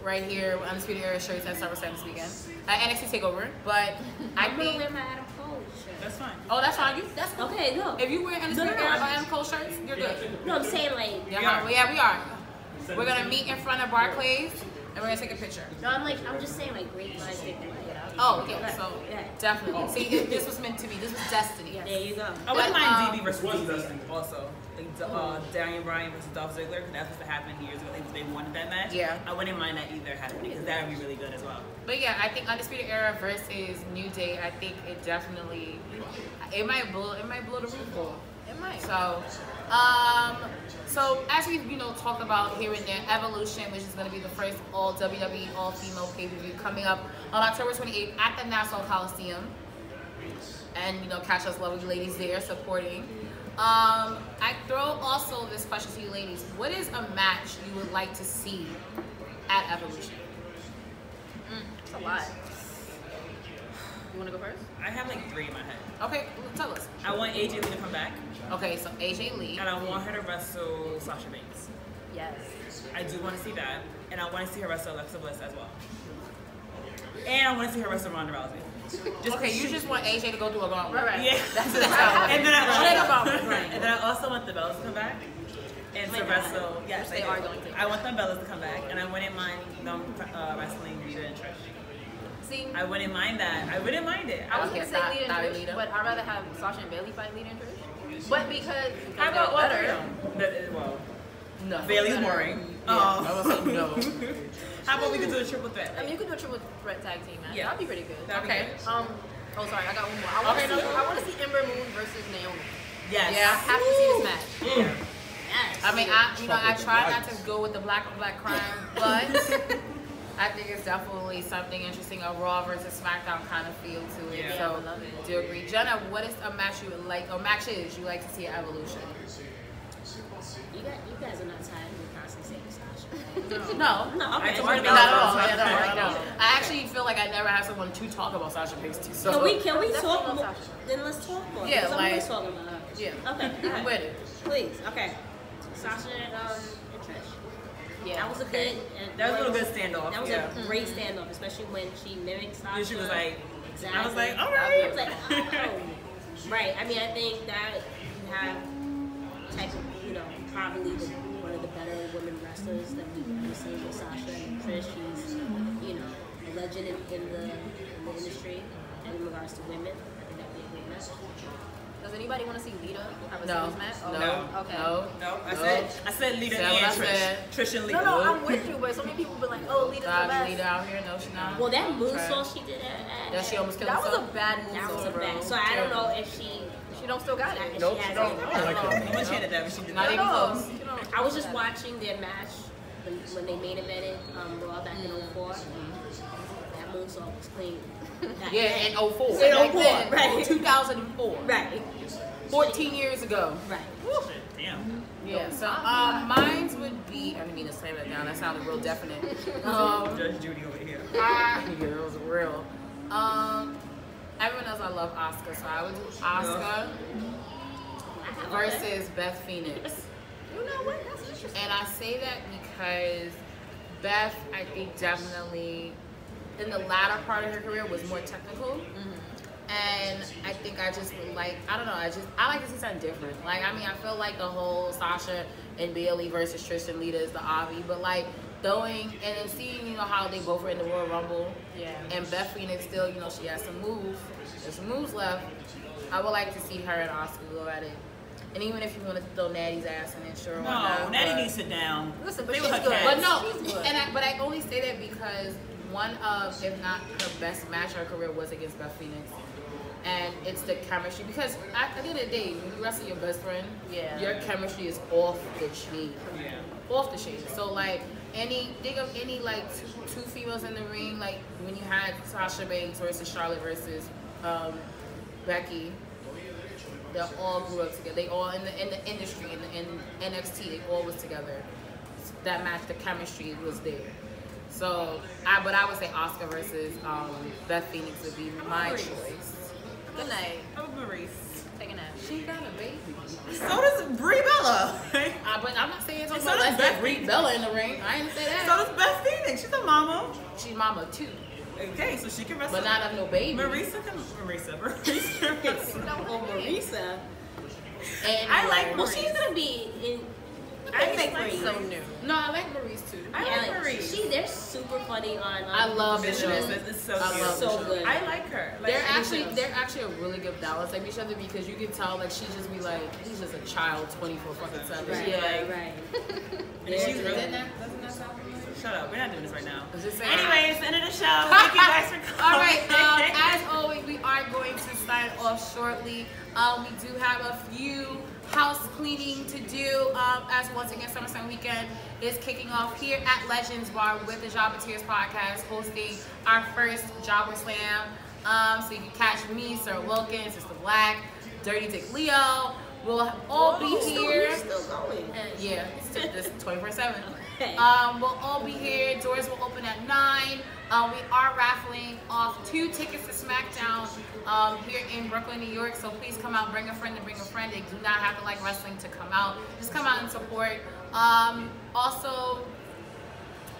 right here with Undisputed Era shirts at SummerSlam this weekend. NXT TakeOver. But I I'm gonna think... wear my Adam Cole shirt. That's fine. Oh, that's fine. That's cool. Okay, no. If you wear Undisputed No, no, Era no. or Adam Cole shirts, you're good. No, I'm saying like. Yeah, we are. We're gonna meet in front of Barclays and we're gonna take a picture. No, I'm just saying like great minds think alike. Oh, yeah. So Yeah. definitely. See, this was meant to be. This was destiny. There you go. I wouldn't But, mind DB versus DB also. Like Daniel Bryan versus Dolph Ziggler, because that's what happened years ago. They wanted that match. Yeah. I wouldn't mind that either happening, because that would be really good as well. But yeah, I think Undisputed Era versus New Day. I think it definitely it might blow the roof off. It might. So, So as we've talked about here and there, Evolution, which is going to be the first all WWE all female pay-per-view coming up on October 28th at the Nassau Coliseum, and catch us lovely ladies there supporting. I throw also this question to you ladies: what is a match you would like to see at Evolution? It's a lot. You want to go first? I have like 3 in my head. Okay, tell us. I want AJ Lee to come back, Okay, so AJ Lee. and I want her to wrestle Sasha Banks. Yes. I do want to see that, and I want to see her wrestle Alexa Bliss as well. And I want to see her wrestle Ronda Rousey. Okay, you just want AJ to go through a gauntlet. Right. Yeah. That's it. And then Right. and then I also want the Bellas to come back and to wrestle. Yes, Which they are going to. I want the Bellas to come back, and I wouldn't mind them wrestling Rita and Trish. See, I wouldn't mind that. I wouldn't mind it. I was Okay, gonna say Lita and Lita. Trish, but I'd rather have Sasha and Bailey fight Lita and Trish. But because How about all they're three better. of them? Well, No. Bailey's boring. Yeah, I was like, no. How about we could do a triple threat? I mean, you could do a triple threat tag team match. Yeah. That'd be pretty good. That'd be Okay. good. Oh, sorry, I got one more. I want to see Ember Moon versus Naomi. Yes. I have to see this match. Yeah. Yes. I mean, I try not to go with the black on black crime, but I think it's definitely something interesting, a Raw versus SmackDown kind of feel to it. Yeah. So, I love it. do you agree? Jenna, what is a match you would like, or matches you like to see at Evolution? You guys are not tired of constantly saying Sasha. No. No, okay. I told Not you at all. about Yeah, no, Sasha. right now. I actually feel like I never have someone to talk about Sasha Banks to. So Can we Definitely talk love more? Sasha. Then let's talk more. Yeah, because I'm like- always talking about her. yeah, Okay. I'm with it. Please. Okay. Sasha and Trish. Yeah. That was a good. That was a good standoff. That was Yeah. a great standoff, especially when she mimicked Sasha. And she was like, exactly. I was like, all I was right. like, oh. Right. I mean, I think that you have type of, probably one of the better women wrestlers that we've ever seen with Sasha and Trish. She's, a legend in the industry and in regards to women. I think that'd be a great match. Does anybody want to see Lita have a No, singles match? Oh, no, Okay. No, I No. said Lita Said what I and Trish. said. Trish and Lita. No, I'm with you, but so many people be like, oh, Lita's the Dodge best. Lita out here, no, she's not. Well, that Trash. moonsault she did at Yeah, she almost killed That was herself. a bad that was moonsault, bro. bad. So I don't know if she don't still got it. if Nope, she she has don't. it. I like that. When she did that, when she did Not that. even close. I was just watching their match when they main evented Raw back in 04. That moonsault was clean. Yeah, in 04. In Back 04, then, right. 2004. Right. 14 years ago. Right. Damn. Yeah, so mine would be, I didn't mean to slam that down, that sounded real definite. Judge Judy over here. Yeah, it was real. Everyone knows I love Asuka, so I would do Asuka versus Beth Phoenix. You know what? That's interesting. And I say that because Beth, I think definitely in the latter part of her career was more technical. And I think I just would like, I don't know, I like to see something different. Like, I mean, I feel like the whole Sasha and Bailey versus Trish and Lita is the obvi, but like throwing and then seeing, how they both were in the Royal Rumble. Yeah. And Beth Phoenix still, she has some moves. There's some moves left. I would like to see her and Asuka go at it. And even if you want to throw Natty's ass in it, sure. why No, not, Natty but- needs to sit down. Listen, but They she's were her good. cats. But no, She's good. but I only say that because one of, if not her best match of her career was against Beth Phoenix. And it's the chemistry, because at the end of the day, when you wrestle your best friend, Yeah. your chemistry is off the chain. Yeah. Off the chain. So like think of any like two females in the ring, like when you had Sasha Banks versus Charlotte versus Becky. They all grew up together. They all in the industry, in NXT, they all was together. That match, the chemistry was there. So I would say Asuka versus Beth Phoenix would be my choice. Good night. Oh, Maurice. Take a nap. She got a baby. So does Brie Bella. But I'm not saying something So about does let's Beth get Brie Bella in the ring. I didn't say So that. does Beth Phoenix. She's a mama. She's mama too, Okay, so she can wrestle. but not have no baby. Marisa can wrestle. Oh, Marisa. And I like Well, she's gonna be in. I think Maurice. so new. No, I like Maurice too. I like Maurice. They're super funny on. I love the This show. is so I cute. love So the show. good. I like her. Like, They're actually a really good balance of each other, because you can tell like she just be like, he's just a child 24 fucking 7. Right, She right, like, right. and she's really. doesn't that sound familiar? Shut up. We're not doing this right now. Just saying. Anyways, end of the show. Thank you guys for coming. All right. As always, we are going to sign off shortly. We do have a few house cleaning to do, as once again SummerSlam weekend is kicking off here at Legends Bar with the Jobbeteers podcast, hosting our first Jobber Slam. So you can catch me, Sir Wilkins, Mr. Black, Dirty Dick Leo. We'll all be here. Still going. Yeah, it's 24/7. Okay. We'll all be here. Doors will open at 9. We are raffling off 2 tickets to SmackDown here in Brooklyn, New York. So please come out, bring a friend and bring a friend. They do not have to like wrestling to come out. Just come out and support. Also,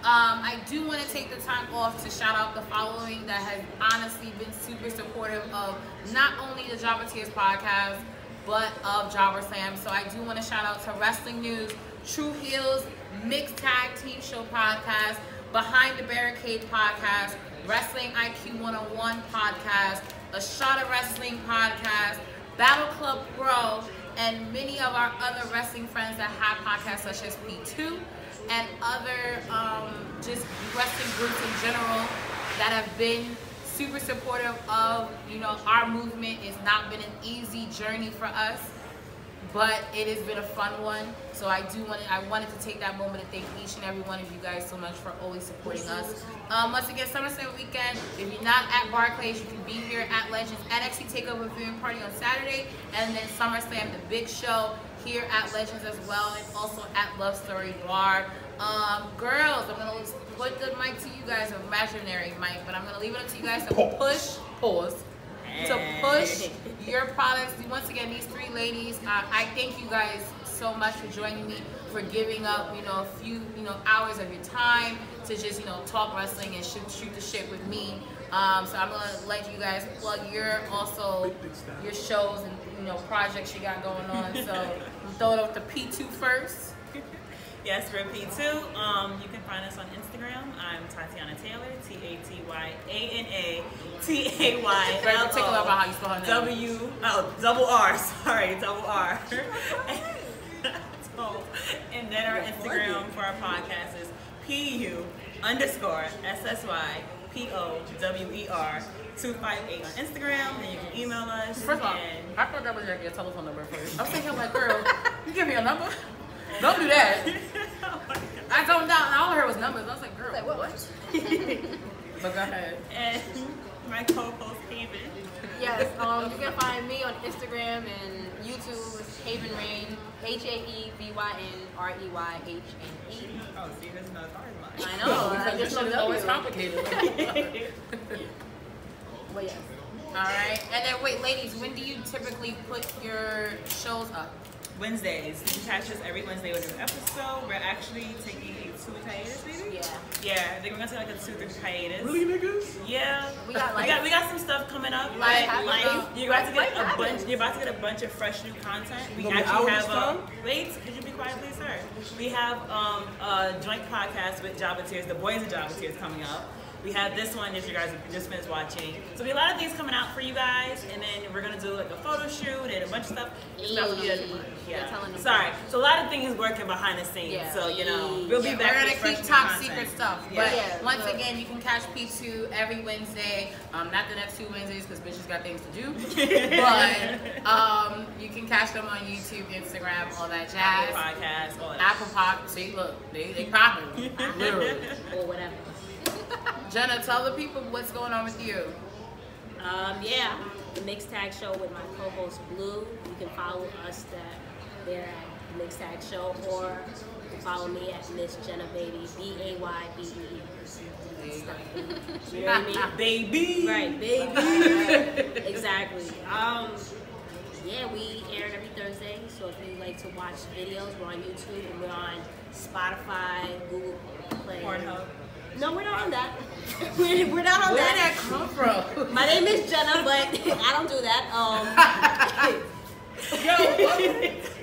I do want to take the time off to shout out the following that has honestly been super supportive of not only the Jobbeteers podcast, but of Jobber Slam. So I do want to shout out to Wrestling News, True Heels, Mixed Tag Team Show podcast, Behind the Barricade podcast, Wrestling IQ 101 podcast, A Shot of Wrestling podcast, Battle Club Pro, and many of our other wrestling friends that have podcasts such as P2 and other just wrestling groups in general that have been super supportive of, you know, our movement. It's not been an easy journey for us, but it has been a fun one. So I wanted to take that moment to thank each and every one of you guys so much for always supporting us. Once again, SummerSlam weekend. If you're not at Barclays, you can be here at Legends NXT Takeover viewing party on Saturday, and then SummerSlam, the big show, here at Legends as well, and also at Love Story Bar. Girls, I'm gonna put the mic to you guys, an imaginary mic, but I'm gonna leave it up to you guys to push your products. Once again, these 3 ladies, I thank you guys so much for joining me, for giving up, you know, a few, you know, hours of your time to just, you know, talk wrestling and shoot the shit with me. So I'm gonna let you guys plug your shows and, you know, projects you got going on. So I'm throw it up to P2 first. Yes, we're P2. You can find us on Instagram. I'm Tatyana Taylor, TATYANA Very particular about how you spell her name. double R. And then our Instagram for our podcast is PU_SSYPOWER 258 on Instagram. And you can email us. First of all, I thought that was your telephone number first. I'm thinking like, girl, you give me a number? Don't do that. I zoned down and all I heard was numbers. I was like, girl, what? But go ahead. And my co-host Haveyn. Yes, you can find me on Instagram and YouTube. It's Haveyn Rain, HAEVYNREYHNE. Oh, see, this is not as hard as mine. I know. I just know it's always complicated. But yes. All right. And then wait, ladies, when do you typically put your shows up? Wednesdays. You can catch us every Wednesday with an episode. We're actually taking a 2-week hiatus, maybe? Yeah, I think we're gonna take like a 2-week hiatus. Really, niggas? Yeah. We got some stuff coming up. Life. You're about to get a bunch of fresh new content. We actually have wait, could you be quiet, please, sir? We have a joint podcast with Jobbeteers, the boys of Jobbeteers, coming up. We have this one that you guys have just finished watching. So there'll be a lot of things coming out for you guys, and then we're gonna do like a photo shoot and a bunch of stuff. Sorry. So a lot of things working behind the scenes. Yeah. So you know, we'll be back. We're with gonna keep top secret stuff. Yeah. But once again, you can catch P2 every Wednesday. Not the next 2 Wednesdays because bitches got things to do. But you can catch them on YouTube, Instagram, all that jazz. Apple Podcasts, all that. Apple Pop. See, look, they popping. Literally. Or whatever. Jenna, tell the people what's going on with you. Yeah, the Mixed Tag Show with my co-host Blue. You can follow us there at the Mixed Tag Show, or you can follow me at Ms Jenna Baby, BAYBEE. You know what I mean? Baby. Right, baby. Exactly. Yeah, we aired every Thursday. So if you like to watch videos, we're on YouTube and we're on Spotify, Google Play. Pornhub. No, we're not on that. We're not on Where that. did that come from? My name is Jenna, but I don't do that.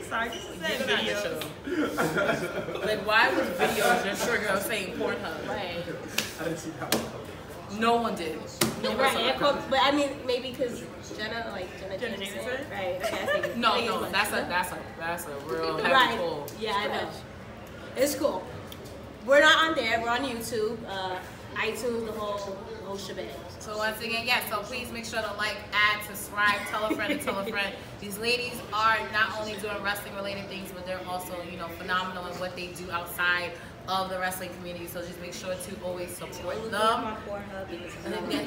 Sorry, just said videos. Like, why was videos just trigger of saying Pornhub? Right. I didn't see that one. No one did. No one Right, saw it. but I mean, maybe because Jenna Jameson? right? Okay, No, that's a real heavy right. pull. Yeah, I know. It's cool. We're not on there. We're on YouTube, iTunes, the whole shebang. So once again, yes, so please make sure to like, add, subscribe, tell a friend and tell a friend. These ladies are not only doing wrestling related things, but they're also, you know, phenomenal in what they do outside of the wrestling community. So just make sure to always support them.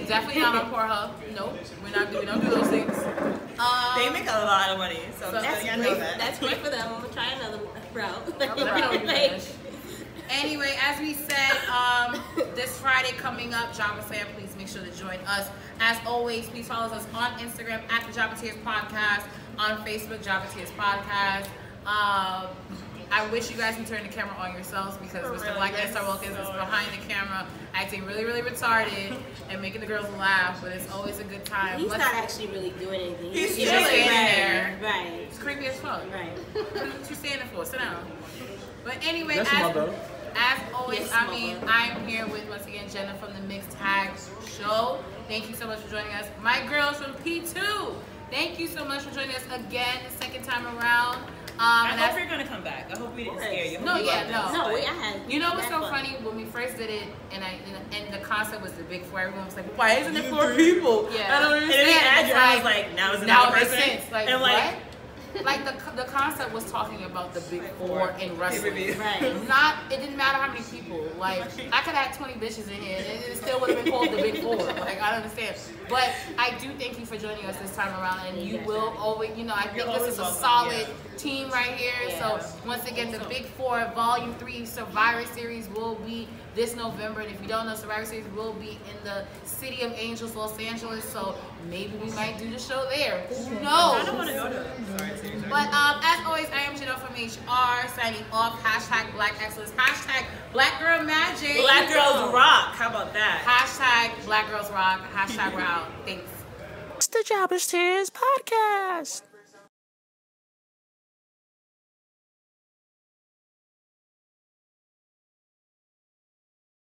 Definitely not on Pornhub. Nope, we don't do those things. They make a lot of money, so that's I great. know that. That's great for them. I'm gonna try another route. Let me know when you finish. Anyway, as we said, this Friday coming up, SummerSlam, please make sure to join us. As always, please follow us on Instagram at the Java Tears Podcast, on Facebook, Java Tears Podcast. I wish you guys can turn the camera on yourselves because Mr. Black Star Wilkins is behind the camera acting really, really retarded and making the girls laugh, but it's always a good time. He's not actually really doing anything. He's just standing there. Right. It's creepy as fuck. Right. What you standing for? Sit down. But anyway, That's as always, Yes, I'm here with, once again, Jenna from the Mixed Tag Show. Thank you so much for joining us. My girls from P2, thank you so much for joining us again the second time around. I hope you're going to come back. I hope we didn't scare you. No, I had. You know what's so funny? When we first did it, and the concept was the big four, everyone was like, why isn't it 4 people? Yeah. I don't understand. And I was like, now it's another person. Makes sense. Like, and what? Like the concept was talking about the big four in wrestling. Right. It didn't matter how many people. Like I could have 20 bitches in here and it still would have been called the big four. Like I don't understand. But I do thank you for joining us this time around, and you will always, you know, I think this is a solid team right here. Yeah. So once again, the Big Four Volume 3 Survivor Series will be this November, and if you don't know, Survivor Series will be in the City of Angels, Los Angeles. So maybe we might do the show there. Who knows? I don't want to go to Survivor Series. But as always, I am Janelle from HR, signing off. Hashtag Black Excellence. Hashtag Black Girl Magic. Black Girls Rock. How about that? Hashtag Black Girls Rock. Hashtag we're out. Thanks. It's the Jobbers Tears Podcast.